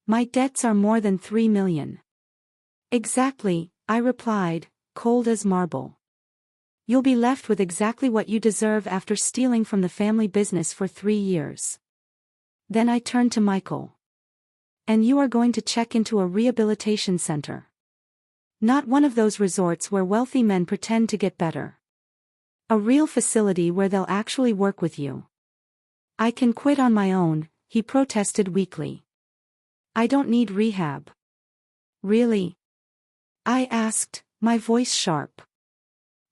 My debts are more than $3 million. Exactly, I replied, cold as marble. You'll be left with exactly what you deserve after stealing from the family business for 3 years. Then I turned to Michael. And you are going to check into a rehabilitation center. Not one of those resorts where wealthy men pretend to get better. A real facility where they'll actually work with you. I can quit on my own, he protested weakly. I don't need rehab. Really? I asked, my voice sharp.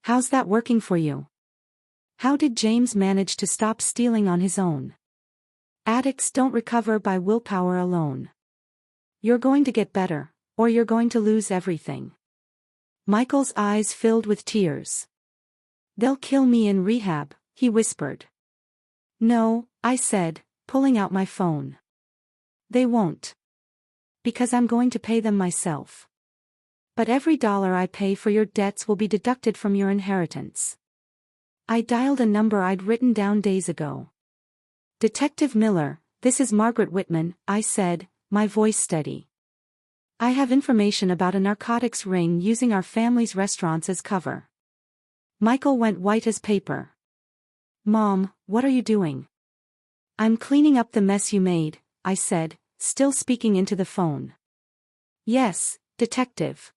How's that working for you? How did James manage to stop stealing on his own? Addicts don't recover by willpower alone. You're going to get better, or you're going to lose everything. Michael's eyes filled with tears. They'll kill me in rehab, he whispered. No, I said, pulling out my phone. They won't. Because I'm going to pay them myself. But every dollar I pay for your debts will be deducted from your inheritance. I dialed a number I'd written down days ago. Detective Miller, this is Margaret Whitman, I said, my voice steady. I have information about a narcotics ring using our family's restaurants as cover. Michael went white as paper. Mom, what are you doing? I'm cleaning up the mess you made, I said, still speaking into the phone. Yes, detective.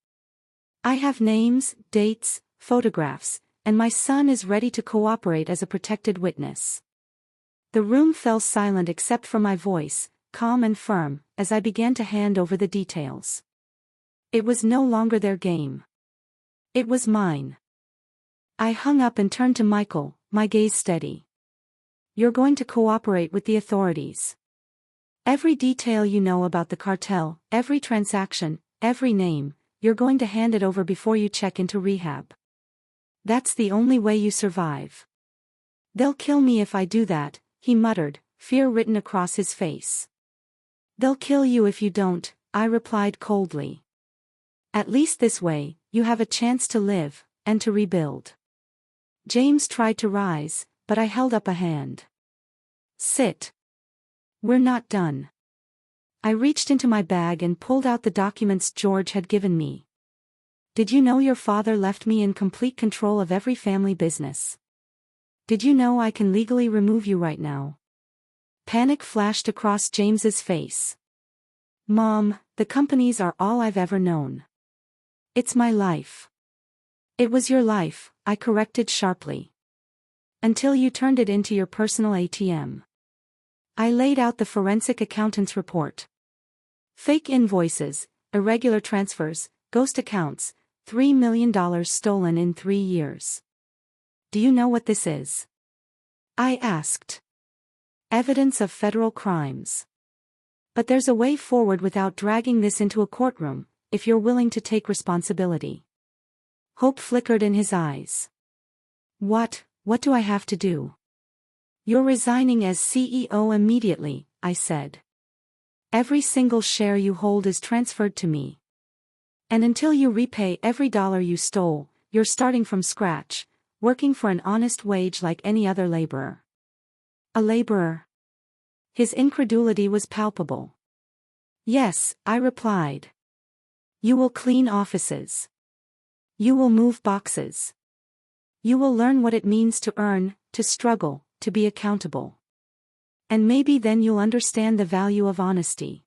I have names, dates, photographs, and my son is ready to cooperate as a protected witness. The room fell silent except for my voice, calm and firm, as I began to hand over the details. It was no longer their game. It was mine. I hung up and turned to Michael, my gaze steady. You're going to cooperate with the authorities. Every detail you know about the cartel, every transaction, every name, you're going to hand it over before you check into rehab. That's the only way you survive. They'll kill me if I do that, he muttered, fear written across his face. They'll kill you if you don't, I replied coldly. At least this way, you have a chance to live, and to rebuild. James tried to rise, but I held up a hand. Sit. We're not done. I reached into my bag and pulled out the documents George had given me. Did you know your father left me in complete control of every family business? Did you know I can legally remove you right now? Panic flashed across James's face. Mom, the companies are all I've ever known. It's my life. It was your life, I corrected sharply. Until you turned it into your personal ATM. I laid out the forensic accountant's report. Fake invoices, irregular transfers, ghost accounts, $3 million stolen in 3 years. Do you know what this is? I asked. Evidence of federal crimes. But there's a way forward without dragging this into a courtroom, if you're willing to take responsibility. Hope flickered in his eyes. What do I have to do? You're resigning as CEO immediately, I said. Every single share you hold is transferred to me. And until you repay every dollar you stole, you're starting from scratch, working for an honest wage like any other laborer. A laborer? His incredulity was palpable. Yes, I replied. You will clean offices. You will move boxes. You will learn what it means to earn, to struggle, to be accountable. And maybe then you'll understand the value of honesty.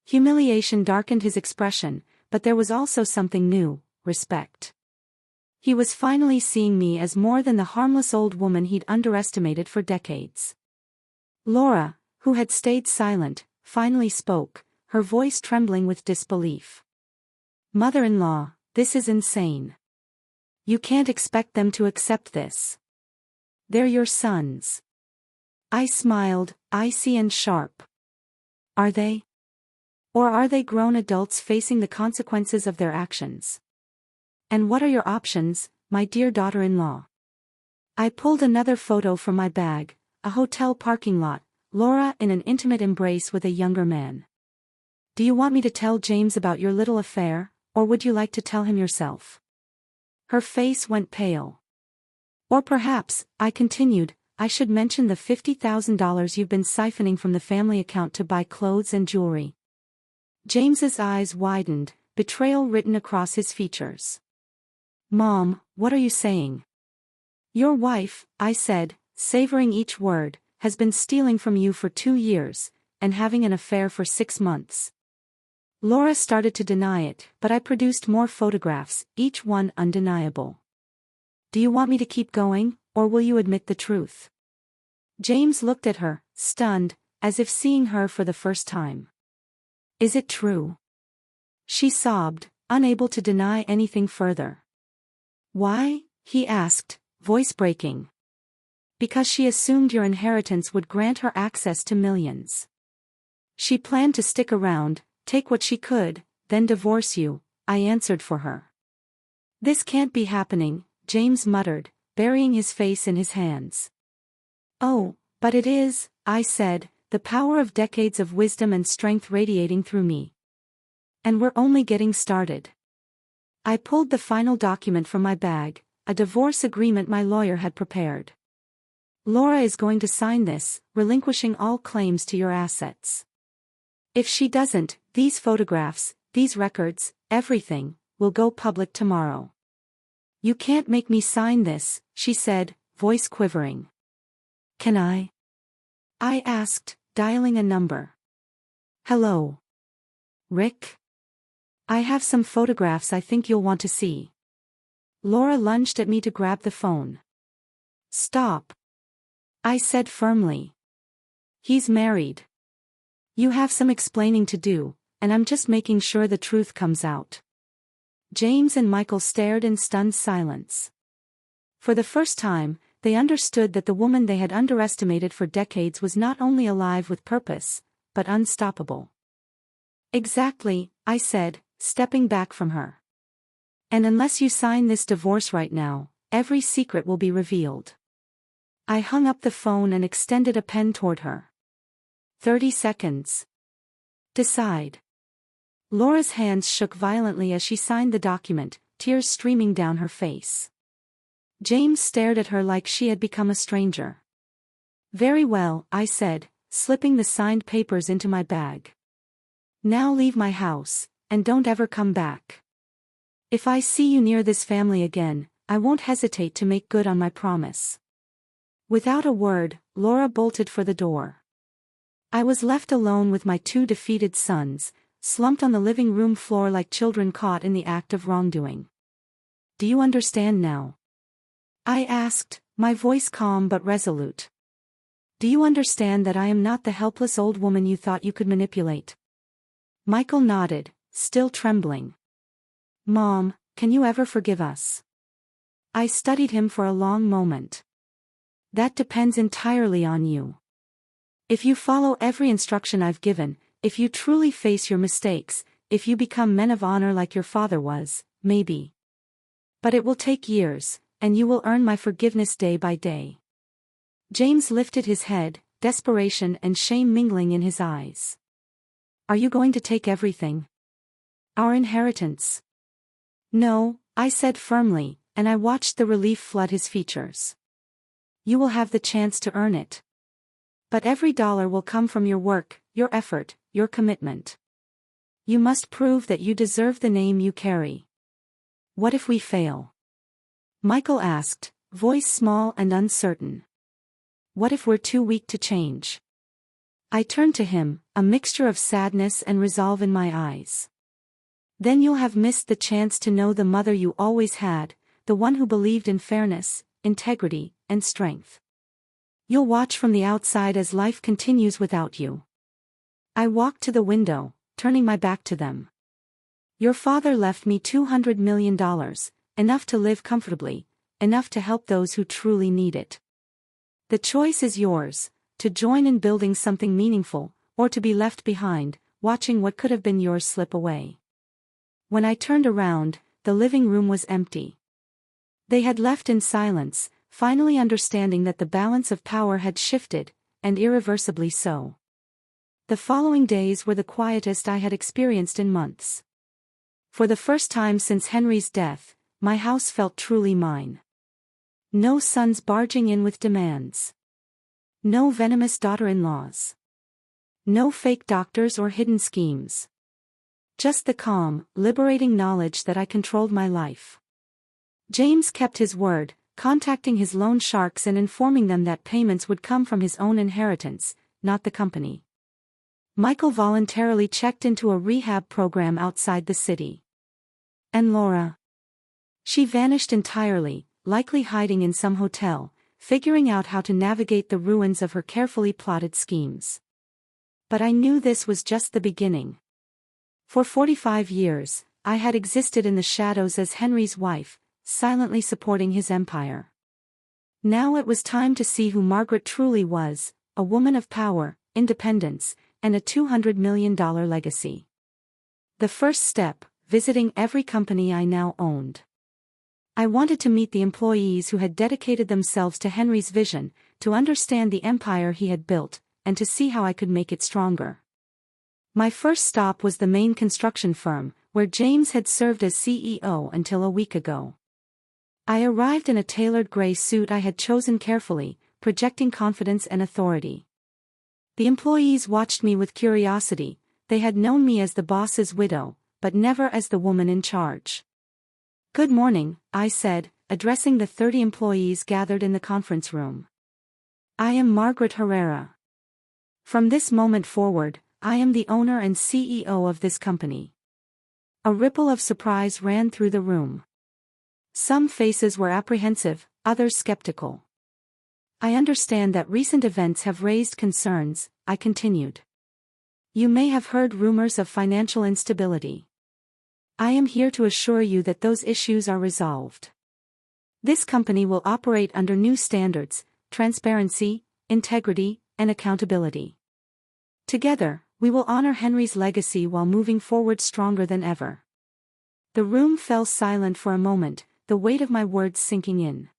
Humiliation darkened his expression, but there was also something new, respect. He was finally seeing me as more than the harmless old woman he'd underestimated for decades. Laura, who had stayed silent, finally spoke, her voice trembling with disbelief. Mother-in-law, this is insane. You can't expect them to accept this. They're your sons. I smiled, icy and sharp. Are they? Or are they grown adults facing the consequences of their actions? And what are your options, my dear daughter-in-law? I pulled another photo from my bag, a hotel parking lot, Laura in an intimate embrace with a younger man. Do you want me to tell James about your little affair, or would you like to tell him yourself? Her face went pale. Or perhaps, I continued, I should mention the $50,000 you've been siphoning from the family account to buy clothes and jewelry. James's eyes widened, betrayal written across his features. Mom, what are you saying? Your wife, I said, savoring each word, has been stealing from you for 2 years, and having an affair for 6 months. Laura started to deny it, but I produced more photographs, each one undeniable. Do you want me to keep going, or will you admit the truth? James looked at her, stunned, as if seeing her for the first time. Is it true? She sobbed, unable to deny anything further. Why? He asked, voice breaking. Because she assumed your inheritance would grant her access to millions. She planned to stick around, take what she could, then divorce you, I answered for her. This can't be happening, James muttered, burying his face in his hands. Oh, but it is, I said, the power of decades of wisdom and strength radiating through me. And we're only getting started. I pulled the final document from my bag, a divorce agreement my lawyer had prepared. Laura is going to sign this, relinquishing all claims to your assets. If she doesn't, these photographs, these records, everything, will go public tomorrow. You can't make me sign this, she said, voice quivering. Can I? I asked, dialing a number. Hello. Rick? I have some photographs I think you'll want to see. Laura lunged at me to grab the phone. Stop. I said firmly. He's married. You have some explaining to do, and I'm just making sure the truth comes out. James and Michael stared in stunned silence. For the first time, they understood that the woman they had underestimated for decades was not only alive with purpose, but unstoppable. Exactly, I said, stepping back from her. And unless you sign this divorce right now, every secret will be revealed. I hung up the phone and extended a pen toward her. 30 seconds. Decide. Laura's hands shook violently as she signed the document, tears streaming down her face. James stared at her like she had become a stranger. Very well, I said, slipping the signed papers into my bag. Now leave my house, and don't ever come back. If I see you near this family again, I won't hesitate to make good on my promise. Without a word, Laura bolted for the door. I was left alone with my two defeated sons, slumped on the living room floor like children caught in the act of wrongdoing. Do you understand now? I asked, my voice calm but resolute. Do you understand that I am not the helpless old woman you thought you could manipulate? Michael nodded, still trembling. Mom, can you ever forgive us? I studied him for a long moment. That depends entirely on you. If you follow every instruction I've given, if you truly face your mistakes, if you become men of honor like your father was, maybe. But it will take years, and you will earn my forgiveness day by day. James lifted his head, desperation and shame mingling in his eyes. Are you going to take everything? Our inheritance? No, I said firmly, and I watched the relief flood his features. You will have the chance to earn it. But every dollar will come from your work, your effort, your commitment. You must prove that you deserve the name you carry. What if we fail? Michael asked, voice small and uncertain. What if we're too weak to change? I turned to him, a mixture of sadness and resolve in my eyes. Then you'll have missed the chance to know the mother you always had, the one who believed in fairness, integrity, and strength. You'll watch from the outside as life continues without you. I walked to the window, turning my back to them. Your father left me $200 million, enough to live comfortably, enough to help those who truly need it. The choice is yours, to join in building something meaningful, or to be left behind, watching what could have been yours slip away. When I turned around, the living room was empty. They had left in silence, finally understanding that the balance of power had shifted, and irreversibly so. The following days were the quietest I had experienced in months. For the first time since Henry's death, my house felt truly mine. No sons barging in with demands. No venomous daughter-in-laws. No fake doctors or hidden schemes. Just the calm, liberating knowledge that I controlled my life. James kept his word, contacting his loan sharks and informing them that payments would come from his own inheritance, not the company. Michael voluntarily checked into a rehab program outside the city. And Laura? She vanished entirely, likely hiding in some hotel, figuring out how to navigate the ruins of her carefully plotted schemes. But I knew this was just the beginning. For 45 years, I had existed in the shadows as Henry's wife, silently supporting his empire. Now it was time to see who Margaret truly was, a woman of power, independence, and a $200 million legacy. The first step, visiting every company I now owned. I wanted to meet the employees who had dedicated themselves to Henry's vision, to understand the empire he had built, and to see how I could make it stronger. My first stop was the main construction firm, where James had served as CEO until a week ago. I arrived in a tailored gray suit I had chosen carefully, projecting confidence and authority. The employees watched me with curiosity. They had known me as the boss's widow, but never as the woman in charge. "Good morning," I said, addressing the 30 employees gathered in the conference room. "I am Margaret Herrera. From this moment forward, I am the owner and CEO of this company." A ripple of surprise ran through the room. Some faces were apprehensive, others skeptical. "I understand that recent events have raised concerns," I continued. "You may have heard rumors of financial instability. I am here to assure you that those issues are resolved. This company will operate under new standards: transparency, integrity, and accountability. Together, we will honor Henry's legacy while moving forward stronger than ever." The room fell silent for a moment, the weight of my words sinking in.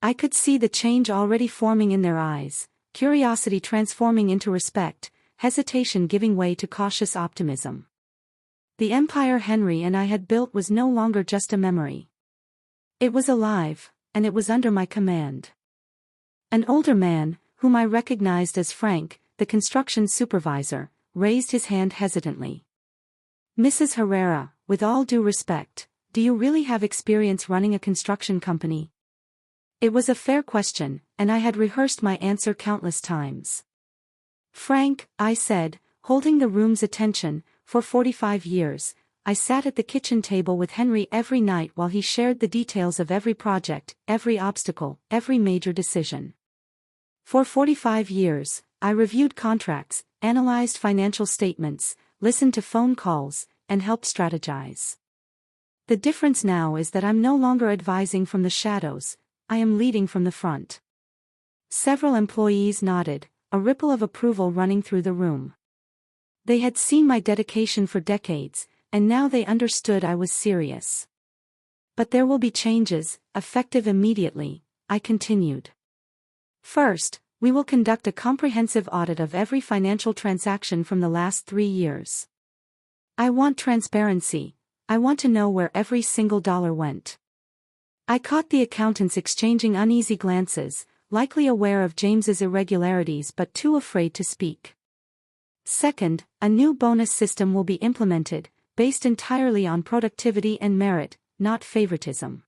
I could see the change already forming in their eyes, curiosity transforming into respect, hesitation giving way to cautious optimism. The empire Henry and I had built was no longer just a memory. It was alive, and it was under my command. An older man, whom I recognized as Frank, the construction supervisor, raised his hand hesitantly. "Mrs. Herrera, with all due respect, do you really have experience running a construction company?" It was a fair question, and I had rehearsed my answer countless times. "Frank," I said, holding the room's attention, "for 45 years, I sat at the kitchen table with Henry every night while he shared the details of every project, every obstacle, every major decision. For 45 years, I reviewed contracts, analyzed financial statements, listened to phone calls, and helped strategize. The difference now is that I'm no longer advising from the shadows, I am leading from the front." Several employees nodded, a ripple of approval running through the room. They had seen my dedication for decades, and now they understood I was serious. "But there will be changes, effective immediately," I continued. "First, we will conduct a comprehensive audit of every financial transaction from the last 3 years. I want transparency. I want to know where every single dollar went." I caught the accountants exchanging uneasy glances, likely aware of James's irregularities but too afraid to speak. "Second, a new bonus system will be implemented, based entirely on productivity and merit, not favoritism."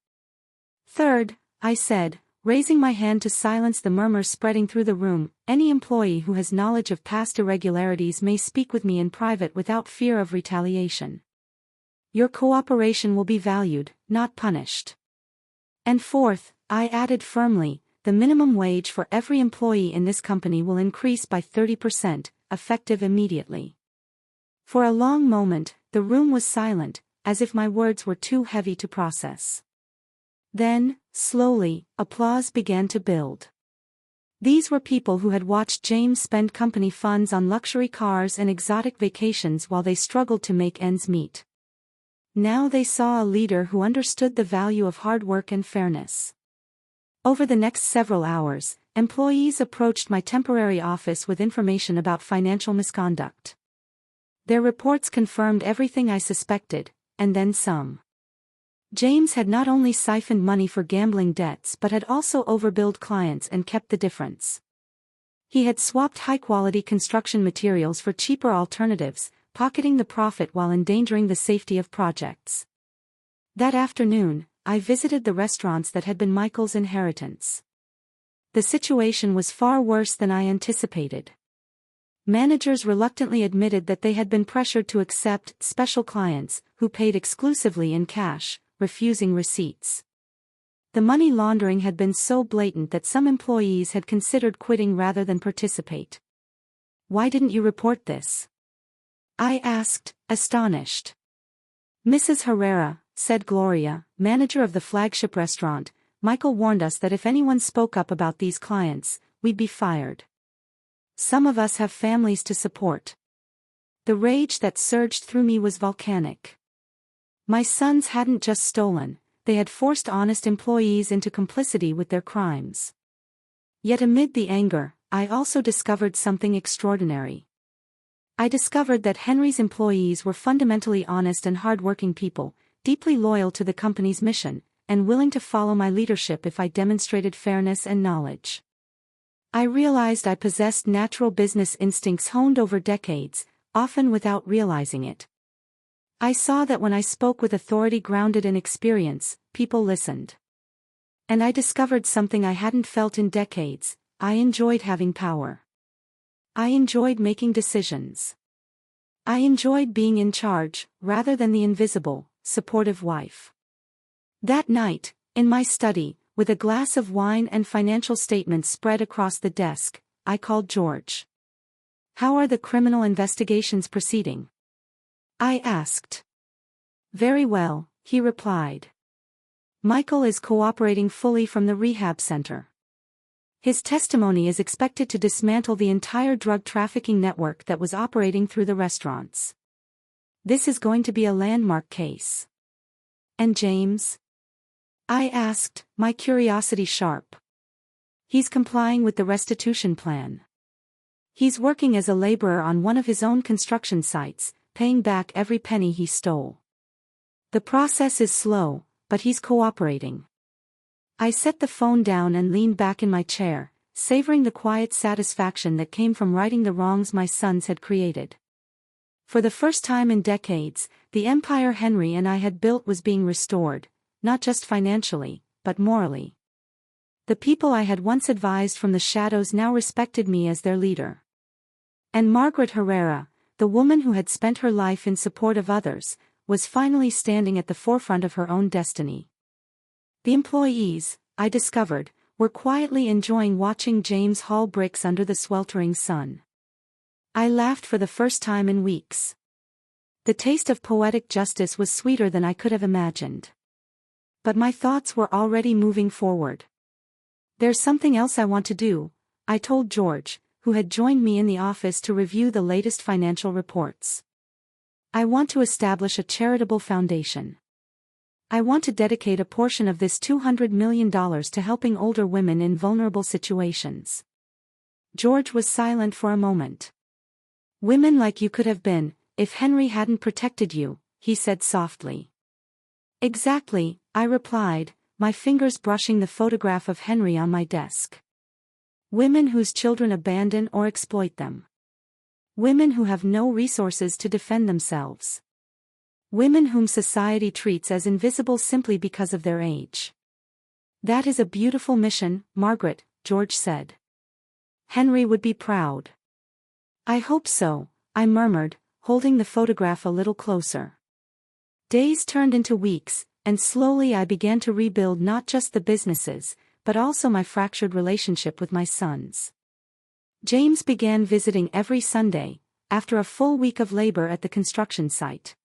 "Third," I said, raising my hand to silence the murmurs spreading through the room, "any employee who has knowledge of past irregularities may speak with me in private without fear of retaliation. Your cooperation will be valued, not punished. And fourth," I added firmly, "the minimum wage for every employee in this company will increase by 30%, effective immediately." For a long moment, the room was silent, as if my words were too heavy to process. Then, slowly, applause began to build. These were people who had watched James spend company funds on luxury cars and exotic vacations while they struggled to make ends meet. Now they saw a leader who understood the value of hard work and fairness. Over the next several hours, employees approached my temporary office with information about financial misconduct. Their reports confirmed everything I suspected, and then some. James had not only siphoned money for gambling debts but had also overbilled clients and kept the difference. He had swapped high-quality construction materials for cheaper alternatives, pocketing the profit while endangering the safety of projects. That afternoon, I visited the restaurants that had been Michael's inheritance. The situation was far worse than I anticipated. Managers reluctantly admitted that they had been pressured to accept special clients, who paid exclusively in cash, refusing receipts. The money laundering had been so blatant that some employees had considered quitting rather than participate. "Why didn't you report this?" I asked, astonished. "Mrs. Herrera," said Gloria, manager of the flagship restaurant, "Michael warned us that if anyone spoke up about these clients, we'd be fired. Some of us have families to support." The rage that surged through me was volcanic. My sons hadn't just stolen, they had forced honest employees into complicity with their crimes. Yet amid the anger, I also discovered something extraordinary. I discovered that Henry's employees were fundamentally honest and hard-working people, deeply loyal to the company's mission, and willing to follow my leadership if I demonstrated fairness and knowledge. I realized I possessed natural business instincts honed over decades, often without realizing it. I saw that when I spoke with authority grounded in experience, people listened. And I discovered something I hadn't felt in decades: I enjoyed having power. I enjoyed making decisions. I enjoyed being in charge, rather than the invisible, supportive wife. That night, in my study, with a glass of wine and financial statements spread across the desk, I called George. "How are the criminal investigations proceeding?" I asked. "Very well," he replied. "Michael is cooperating fully from the rehab center. His testimony is expected to dismantle the entire drug trafficking network that was operating through the restaurants. This is going to be a landmark case." "And James?" I asked, my curiosity sharp. "He's complying with the restitution plan. He's working as a laborer on one of his own construction sites, paying back every penny he stole. The process is slow, but he's cooperating." I set the phone down and leaned back in my chair, savoring the quiet satisfaction that came from righting the wrongs my sons had created. For the first time in decades, the empire Henry and I had built was being restored, not just financially, but morally. The people I had once advised from the shadows now respected me as their leader. And Margaret Herrera, the woman who had spent her life in support of others, was finally standing at the forefront of her own destiny. The employees, I discovered, were quietly enjoying watching James haul bricks under the sweltering sun. I laughed for the first time in weeks. The taste of poetic justice was sweeter than I could have imagined. But my thoughts were already moving forward. "There's something else I want to do," I told George, who had joined me in the office to review the latest financial reports. "I want to establish a charitable foundation. I want to dedicate a portion of this $200 million to helping older women in vulnerable situations." George was silent for a moment. "Women like you could have been, if Henry hadn't protected you," he said softly. "Exactly," I replied, my fingers brushing the photograph of Henry on my desk. "Women whose children abandon or exploit them. Women who have no resources to defend themselves. Women whom society treats as invisible simply because of their age." "That is a beautiful mission, Margaret," George said. "Henry would be proud." "I hope so," I murmured, holding the photograph a little closer. Days turned into weeks, and slowly I began to rebuild not just the businesses, but also my fractured relationship with my sons. James began visiting every Sunday, after a full week of labor at the construction site.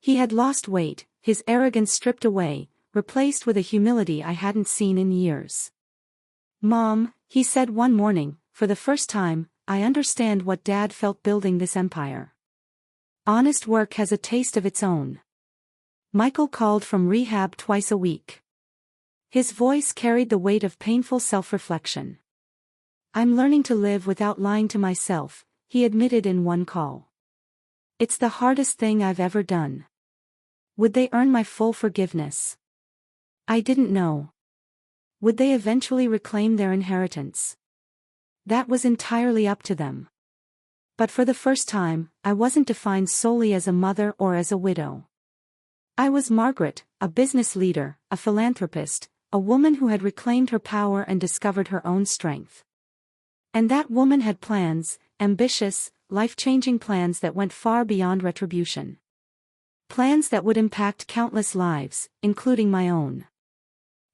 He had lost weight, his arrogance stripped away, replaced with a humility I hadn't seen in years. "Mom," he said one morning, "for the first time, I understand what Dad felt building this empire. Honest work has a taste of its own." Michael called from rehab twice a week. His voice carried the weight of painful self-reflection. "I'm learning to live without lying to myself," he admitted in one call. "It's the hardest thing I've ever done." Would they earn my full forgiveness? I didn't know. Would they eventually reclaim their inheritance? That was entirely up to them. But for the first time, I wasn't defined solely as a mother or as a widow. I was Margaret, a business leader, a philanthropist, a woman who had reclaimed her power and discovered her own strength. And that woman had plans, ambitious, life-changing plans that went far beyond retribution. Plans that would impact countless lives, including my own.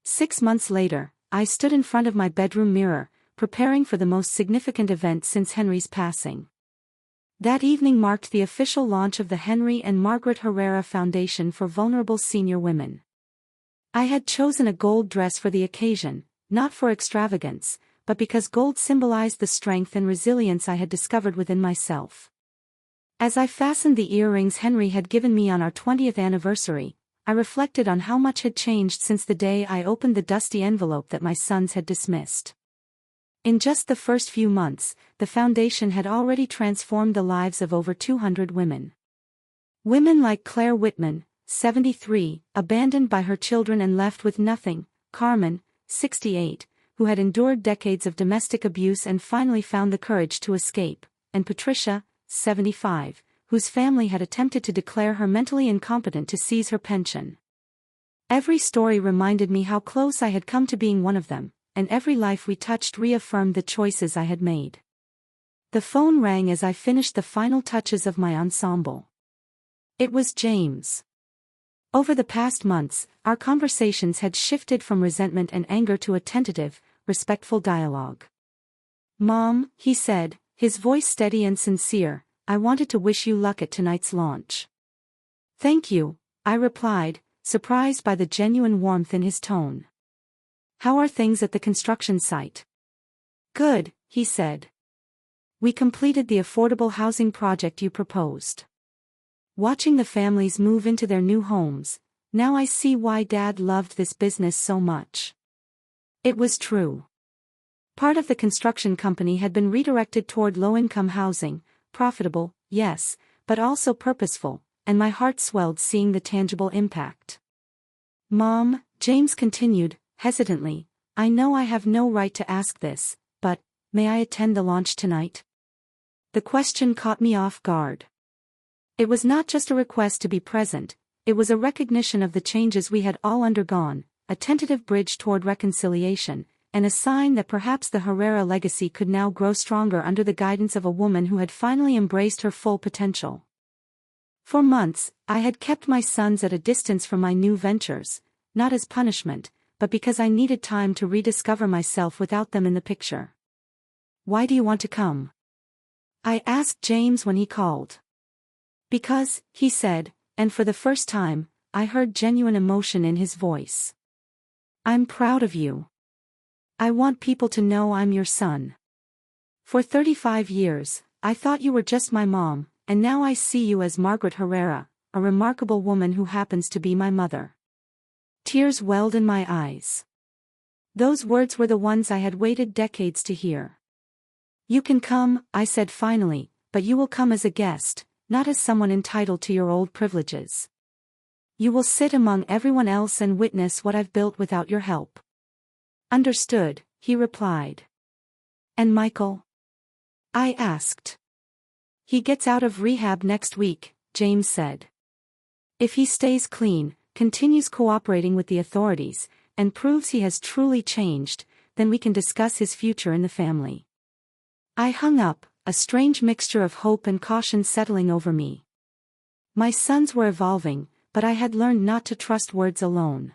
6 months later, I stood in front of my bedroom mirror, preparing for the most significant event since Henry's passing. That evening marked the official launch of the Henry and Margaret Herrera Foundation for Vulnerable Senior Women. I had chosen a gold dress for the occasion, not for extravagance, but because gold symbolized the strength and resilience I had discovered within myself. As I fastened the earrings Henry had given me on our 20th anniversary, I reflected on how much had changed since the day I opened the dusty envelope that my sons had dismissed. In just the first few months, the foundation had already transformed the lives of over 200 women. Women like Claire Whitman, 73, abandoned by her children and left with nothing; Carmen, 68, who had endured decades of domestic abuse and finally found the courage to escape; and Patricia, 75, whose family had attempted to declare her mentally incompetent to seize her pension. Every story reminded me how close I had come to being one of them, and every life we touched reaffirmed the choices I had made. The phone rang as I finished the final touches of my ensemble. It was James. Over the past months, our conversations had shifted from resentment and anger to a tentative, respectful dialogue. "Mom," he said, his voice steady and sincere, "I wanted to wish you luck at tonight's launch." "Thank you," I replied, surprised by the genuine warmth in his tone. "How are things at the construction site?" "Good," he said. "We completed the affordable housing project you proposed. Watching the families move into their new homes, now I see why Dad loved this business so much." It was true. Part of the construction company had been redirected toward low-income housing, profitable, yes, but also purposeful, and my heart swelled seeing the tangible impact. "Mom," James continued, hesitantly, "I know I have no right to ask this, but, may I attend the launch tonight?" The question caught me off guard. It was not just a request to be present, it was a recognition of the changes we had all undergone, a tentative bridge toward reconciliation, and a sign that perhaps the Herrera legacy could now grow stronger under the guidance of a woman who had finally embraced her full potential. For months, I had kept my sons at a distance from my new ventures, not as punishment, but because I needed time to rediscover myself without them in the picture. "Why do you want to come?" I asked James when he called. "Because," he said, and for the first time, I heard genuine emotion in his voice. "I'm proud of you. I want people to know I'm your son. For 35 years, I thought you were just my mom, and now I see you as Margaret Herrera, a remarkable woman who happens to be my mother." Tears welled in my eyes. Those words were the ones I had waited decades to hear. "You can come," I said finally, "but you will come as a guest, not as someone entitled to your old privileges. You will sit among everyone else and witness what I've built without your help." "Understood," he replied. "And Michael?" I asked. "He gets out of rehab next week," James said. "If he stays clean, continues cooperating with the authorities, and proves he has truly changed, then we can discuss his future in the family." I hung up, a strange mixture of hope and caution settling over me. My sons were evolving, but I had learned not to trust words alone.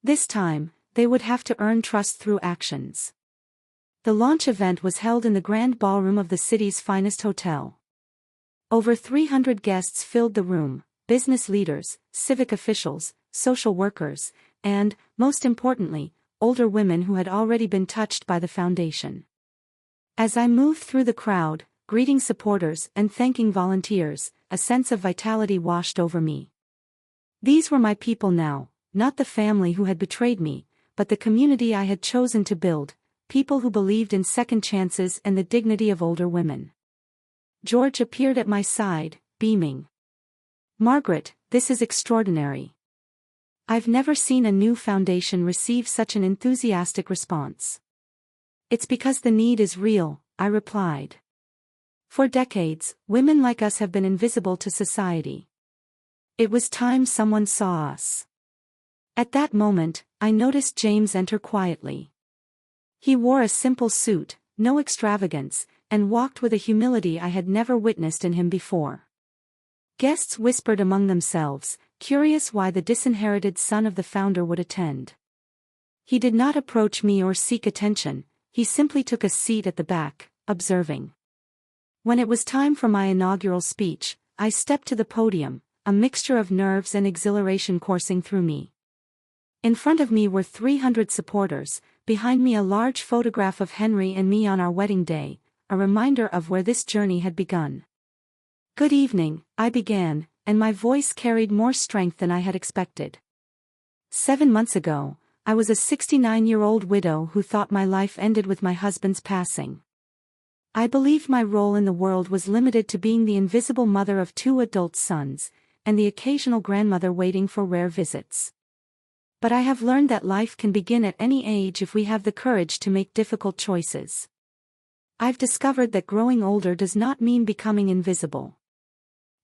This time, they would have to earn trust through actions. The launch event was held in the grand ballroom of the city's finest hotel. Over 300 guests filled the room, business leaders, civic officials, social workers, and, most importantly, older women who had already been touched by the foundation. As I moved through the crowd, greeting supporters and thanking volunteers, a sense of vitality washed over me. These were my people now, not the family who had betrayed me, but the community I had chosen to build, people who believed in second chances and the dignity of older women. George appeared at my side, beaming. "Margaret, this is extraordinary. I've never seen a new foundation receive such an enthusiastic response." "It's because the need is real," I replied. "For decades, women like us have been invisible to society. It was time someone saw us." At that moment, I noticed James enter quietly. He wore a simple suit, no extravagance, and walked with a humility I had never witnessed in him before. Guests whispered among themselves, curious why the disinherited son of the founder would attend. He did not approach me or seek attention, he simply took a seat at the back, observing. When it was time for my inaugural speech, I stepped to the podium, a mixture of nerves and exhilaration coursing through me. In front of me were 300 supporters, behind me a large photograph of Henry and me on our wedding day, a reminder of where this journey had begun. "Good evening," I began, and my voice carried more strength than I had expected. 7 months ago, I was a 69-year-old widow who thought my life ended with my husband's passing. I believed my role in the world was limited to being the invisible mother of 2 adult sons, and the occasional grandmother waiting for rare visits. But I have learned that life can begin at any age if we have the courage to make difficult choices. I've discovered that growing older does not mean becoming invisible.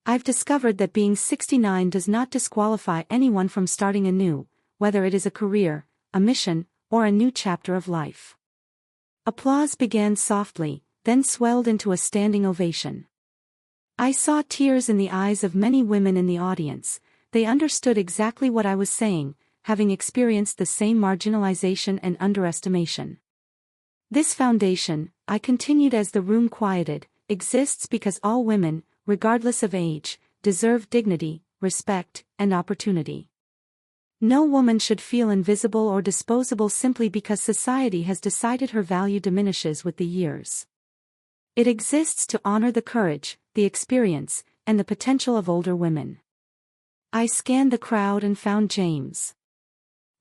I've discovered that being 69 does not disqualify anyone from starting anew, whether it is a career, a mission, or a new chapter of life. Applause began softly, then swelled into a standing ovation. I saw tears in the eyes of many women in the audience. They understood exactly what I was saying, having experienced the same marginalization and underestimation. This foundation, I continued as the room quieted, exists because all women, regardless of age, deserve dignity, respect, and opportunity. No woman should feel invisible or disposable simply because society has decided her value diminishes with the years. It exists to honor the courage, the experience, and the potential of older women. I scanned the crowd and found James.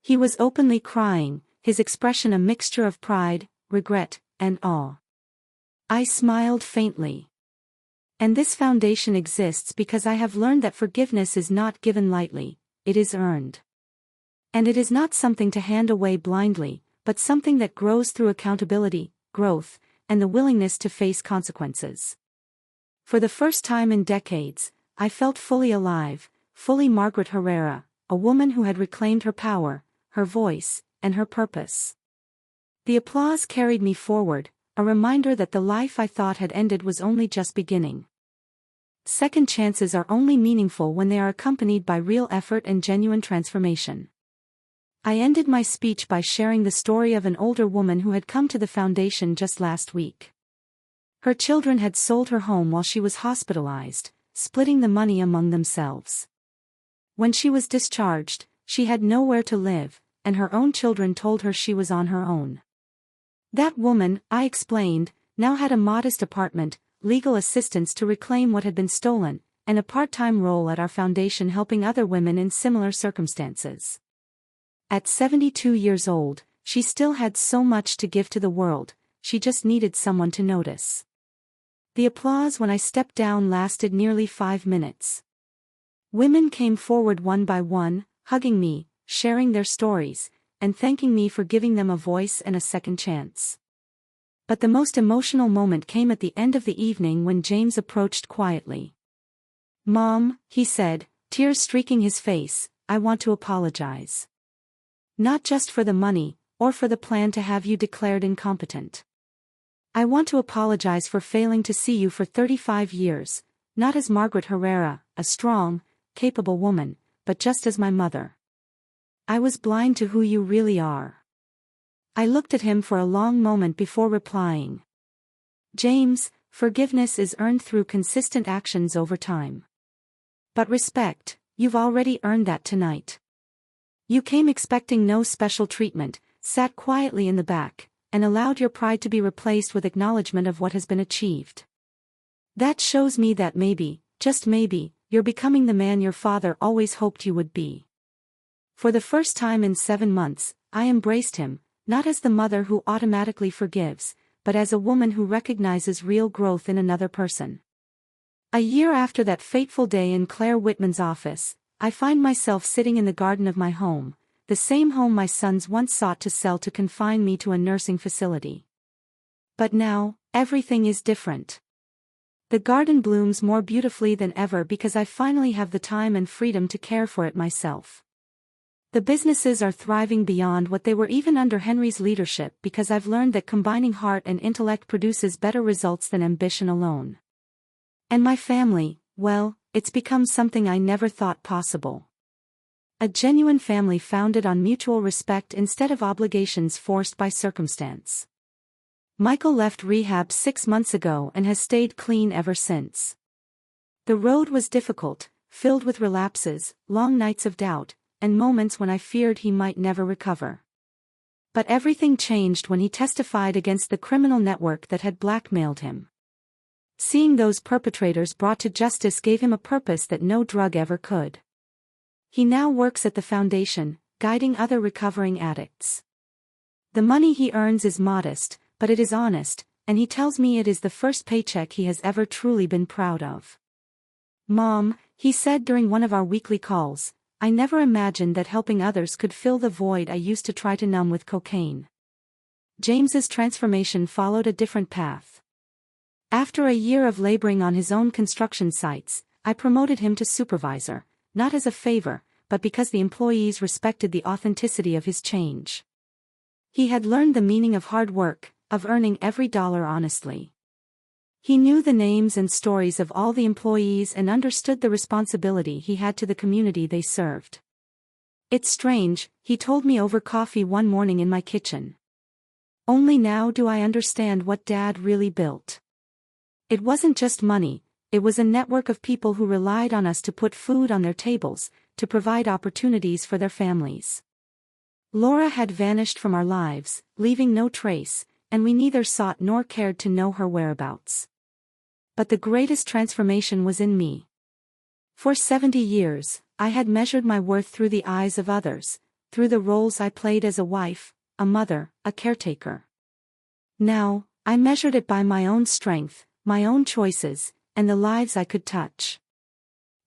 He was openly crying, his expression a mixture of pride, regret, and awe. I smiled faintly. And this foundation exists because I have learned that forgiveness is not given lightly, it is earned. And it is not something to hand away blindly, but something that grows through accountability, growth, and the willingness to face consequences. For the first time in decades, I felt fully alive, fully Margaret Herrera, a woman who had reclaimed her power, her voice, and her purpose. The applause carried me forward, a reminder that the life I thought had ended was only just beginning. Second chances are only meaningful when they are accompanied by real effort and genuine transformation. I ended my speech by sharing the story of an older woman who had come to the foundation just last week. Her children had sold her home while she was hospitalized, splitting the money among themselves. When she was discharged, she had nowhere to live, and her own children told her she was on her own. That woman, I explained, now had a modest apartment, legal assistance to reclaim what had been stolen, and a part-time role at our foundation helping other women in similar circumstances. At 72 years old, she still had so much to give to the world, she just needed someone to notice. The applause when I stepped down lasted nearly 5 minutes. Women came forward one by one, hugging me, sharing their stories, and thanking me for giving them a voice and a second chance. But the most emotional moment came at the end of the evening when James approached quietly. "Mom," he said, tears streaking his face, "I want to apologize. Not just for the money, or for the plan to have you declared incompetent. I want to apologize for failing to see you for 35 years, not as Margaret Herrera, a strong, capable woman, but just as my mother. I was blind to who you really are." I looked at him for a long moment before replying. "James, forgiveness is earned through consistent actions over time. But respect, you've already earned that tonight. You came expecting no special treatment, sat quietly in the back, and allowed your pride to be replaced with acknowledgement of what has been achieved. That shows me that maybe, just maybe, you're becoming the man your father always hoped you would be." For the first time in 7 months, I embraced him, not as the mother who automatically forgives, but as a woman who recognizes real growth in another person. A year after that fateful day in Claire Whitman's office, I find myself sitting in the garden of my home, the same home my sons once sought to sell to confine me to a nursing facility. But now, everything is different. The garden blooms more beautifully than ever because I finally have the time and freedom to care for it myself. The businesses are thriving beyond what they were even under Henry's leadership because I've learned that combining heart and intellect produces better results than ambition alone. And my family, well, it's become something I never thought possible. A genuine family founded on mutual respect instead of obligations forced by circumstance. Michael left rehab 6 months ago and has stayed clean ever since. The road was difficult, filled with relapses, long nights of doubt, and moments when I feared he might never recover. But everything changed when he testified against the criminal network that had blackmailed him. Seeing those perpetrators brought to justice gave him a purpose that no drug ever could. He now works at the foundation, guiding other recovering addicts. The money he earns is modest, but it is honest, and he tells me it is the first paycheck he has ever truly been proud of. "Mom," he said during one of our weekly calls, "I never imagined that helping others could fill the void I used to try to numb with cocaine." James's transformation followed a different path. After a year of laboring on his own construction sites, I promoted him to supervisor, not as a favor, but because the employees respected the authenticity of his change. He had learned the meaning of hard work, of earning every dollar honestly. He knew the names and stories of all the employees and understood the responsibility he had to the community they served. "It's strange," he told me over coffee one morning in my kitchen. "Only now do I understand what Dad really built. It wasn't just money, it was a network of people who relied on us to put food on their tables, to provide opportunities for their families." Laura had vanished from our lives, leaving no trace, and we neither sought nor cared to know her whereabouts. But the greatest transformation was in me. For 70 years, I had measured my worth through the eyes of others, through the roles I played as a wife, a mother, a caretaker. Now, I measured it by my own strength, my own choices, and the lives I could touch.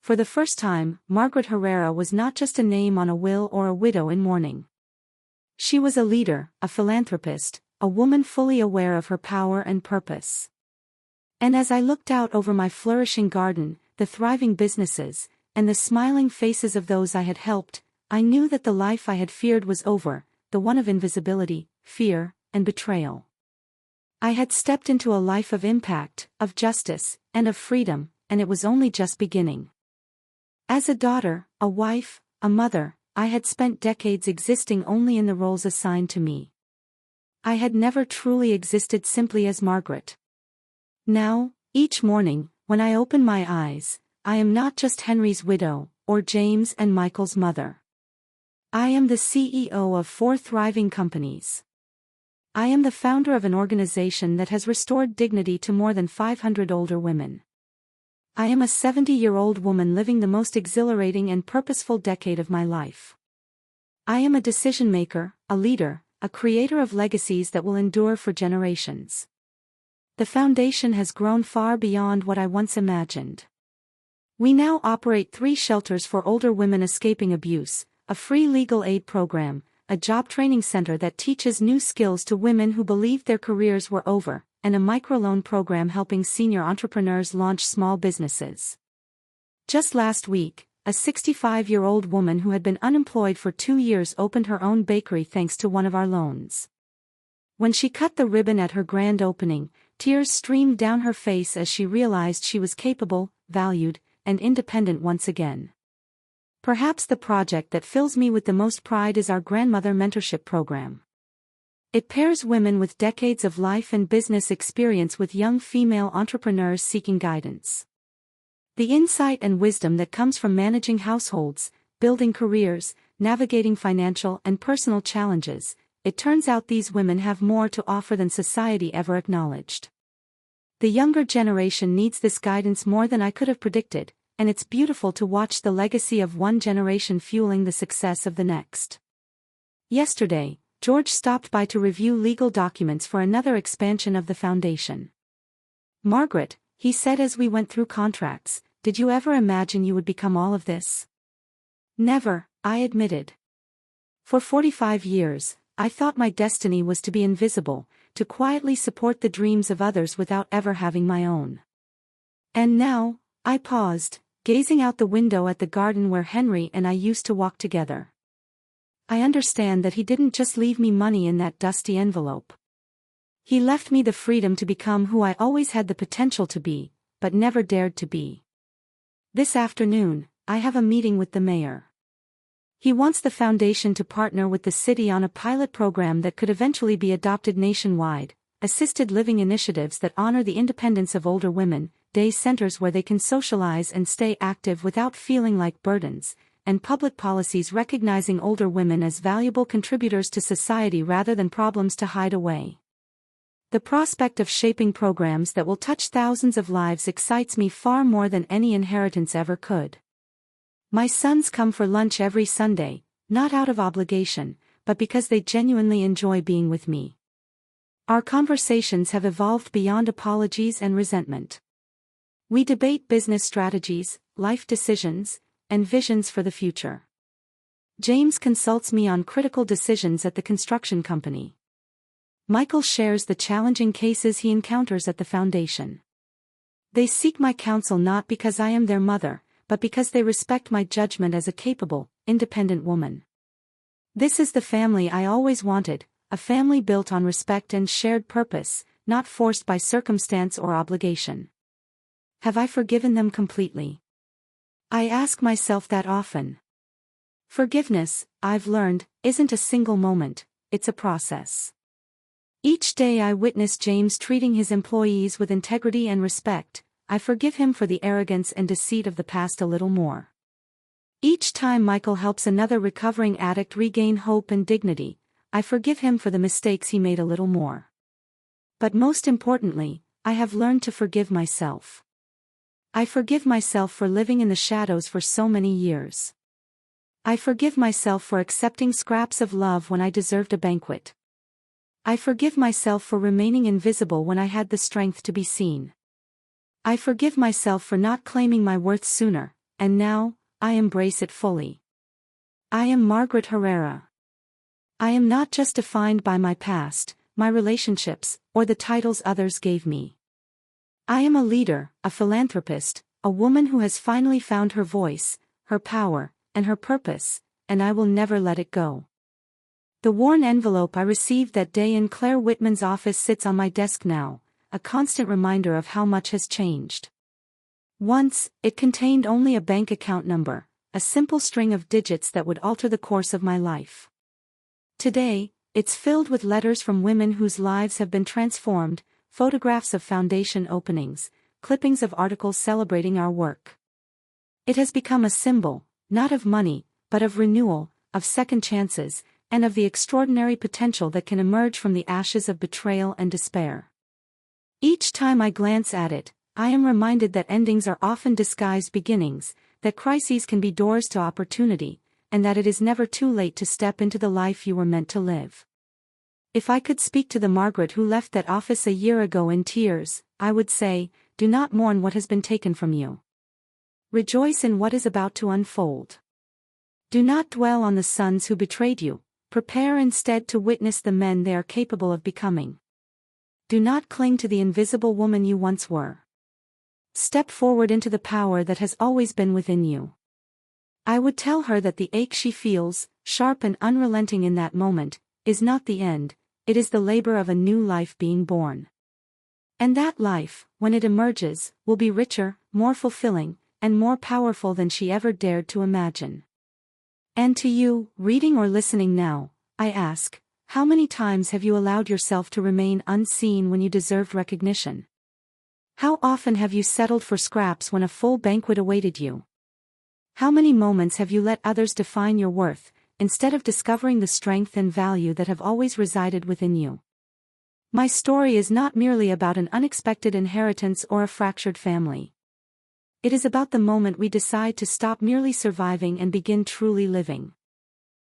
For the first time, Margaret Herrera was not just a name on a will or a widow in mourning. She was a leader, a philanthropist, a woman fully aware of her power and purpose. And as I looked out over my flourishing garden, the thriving businesses, and the smiling faces of those I had helped, I knew that the life I had feared was over, the one of invisibility, fear, and betrayal. I had stepped into a life of impact, of justice, and of freedom, and it was only just beginning. As a daughter, a wife, a mother, I had spent decades existing only in the roles assigned to me. I had never truly existed simply as Margaret. Now, each morning, when I open my eyes, I am not just Henry's widow, or James and Michael's mother. I am the CEO of 4 thriving companies. I am the founder of an organization that has restored dignity to more than 500 older women. I am a 70-year-old woman living the most exhilarating and purposeful decade of my life. I am a decision-maker, a leader, a creator of legacies that will endure for generations. The foundation has grown far beyond what I once imagined. We now operate 3 shelters for older women escaping abuse, a free legal aid program, a job training center that teaches new skills to women who believed their careers were over, and a microloan program helping senior entrepreneurs launch small businesses. Just last week, a 65-year-old woman who had been unemployed for 2 years opened her own bakery thanks to one of our loans. When she cut the ribbon at her grand opening, tears streamed down her face as she realized she was capable, valued, and independent once again. Perhaps the project that fills me with the most pride is our Grandmother Mentorship Program. It pairs women with decades of life and business experience with young female entrepreneurs seeking guidance. The insight and wisdom that comes from managing households, building careers, navigating financial and personal challenges, it turns out these women have more to offer than society ever acknowledged. The younger generation needs this guidance more than I could have predicted, and it's beautiful to watch the legacy of one generation fueling the success of the next. Yesterday, George stopped by to review legal documents for another expansion of the foundation. "Margaret," he said as we went through contracts, "did you ever imagine you would become all of this?" "Never," I admitted. For 45 years, I thought my destiny was to be invisible, to quietly support the dreams of others without ever having my own. And now, I paused, gazing out the window at the garden where Henry and I used to walk together. I understand that he didn't just leave me money in that dusty envelope. He left me the freedom to become who I always had the potential to be, but never dared to be. This afternoon, I have a meeting with the mayor. He wants the foundation to partner with the city on a pilot program that could eventually be adopted nationwide, assisted living initiatives that honor the independence of older women, day centers where they can socialize and stay active without feeling like burdens, and public policies recognizing older women as valuable contributors to society rather than problems to hide away. The prospect of shaping programs that will touch thousands of lives excites me far more than any inheritance ever could. My sons come for lunch every Sunday, not out of obligation, but because they genuinely enjoy being with me. Our conversations have evolved beyond apologies and resentment. We debate business strategies, life decisions, and visions for the future. James consults me on critical decisions at the construction company. Michael shares the challenging cases he encounters at the foundation. They seek my counsel not because I am their mother, but because they respect my judgment as a capable, independent woman. This is the family I always wanted, a family built on respect and shared purpose, not forced by circumstance or obligation. Have I forgiven them completely? I ask myself that often. Forgiveness, I've learned, isn't a single moment, it's a process. Each day I witness James treating his employees with integrity and respect. I forgive him for the arrogance and deceit of the past a little more. Each time Michael helps another recovering addict regain hope and dignity, I forgive him for the mistakes he made a little more. But most importantly, I have learned to forgive myself. I forgive myself for living in the shadows for so many years. I forgive myself for accepting scraps of love when I deserved a banquet. I forgive myself for remaining invisible when I had the strength to be seen. I forgive myself for not claiming my worth sooner, and now, I embrace it fully. I am Margaret Herrera. I am not just defined by my past, my relationships, or the titles others gave me. I am a leader, a philanthropist, a woman who has finally found her voice, her power, and her purpose, and I will never let it go. The worn envelope I received that day in Claire Whitman's office sits on my desk now, a constant reminder of how much has changed. Once, it contained only a bank account number, a simple string of digits that would alter the course of my life. Today, it's filled with letters from women whose lives have been transformed, photographs of foundation openings, clippings of articles celebrating our work. It has become a symbol, not of money, but of renewal, of second chances, and of the extraordinary potential that can emerge from the ashes of betrayal and despair. Each time I glance at it, I am reminded that endings are often disguised beginnings, that crises can be doors to opportunity, and that it is never too late to step into the life you were meant to live. If I could speak to the Margaret who left that office a year ago in tears, I would say, do not mourn what has been taken from you. Rejoice in what is about to unfold. Do not dwell on the sons who betrayed you, prepare instead to witness the men they are capable of becoming. Do not cling to the invisible woman you once were. Step forward into the power that has always been within you. I would tell her that the ache she feels, sharp and unrelenting in that moment, is not the end, it is the labor of a new life being born. And that life, when it emerges, will be richer, more fulfilling, and more powerful than she ever dared to imagine. And to you, reading or listening now, I ask, how many times have you allowed yourself to remain unseen when you deserved recognition? How often have you settled for scraps when a full banquet awaited you? How many moments have you let others define your worth, instead of discovering the strength and value that have always resided within you? My story is not merely about an unexpected inheritance or a fractured family. It is about the moment we decide to stop merely surviving and begin truly living.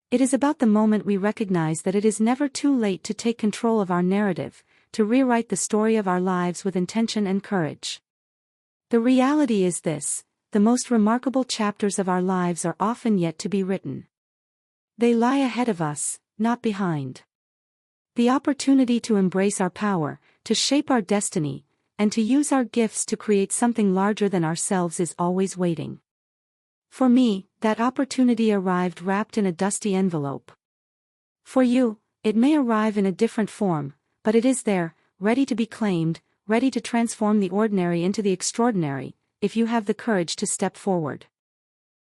It is about the moment we recognize that it is never too late to take control of our narrative, to rewrite the story of our lives with intention and courage. The reality is this: the most remarkable chapters of our lives are often yet to be written. They lie ahead of us, not behind. The opportunity to embrace our power, to shape our destiny, and to use our gifts to create something larger than ourselves is always waiting. For me, that opportunity arrived wrapped in a dusty envelope. For you, it may arrive in a different form, but it is there, ready to be claimed, ready to transform the ordinary into the extraordinary, if you have the courage to step forward.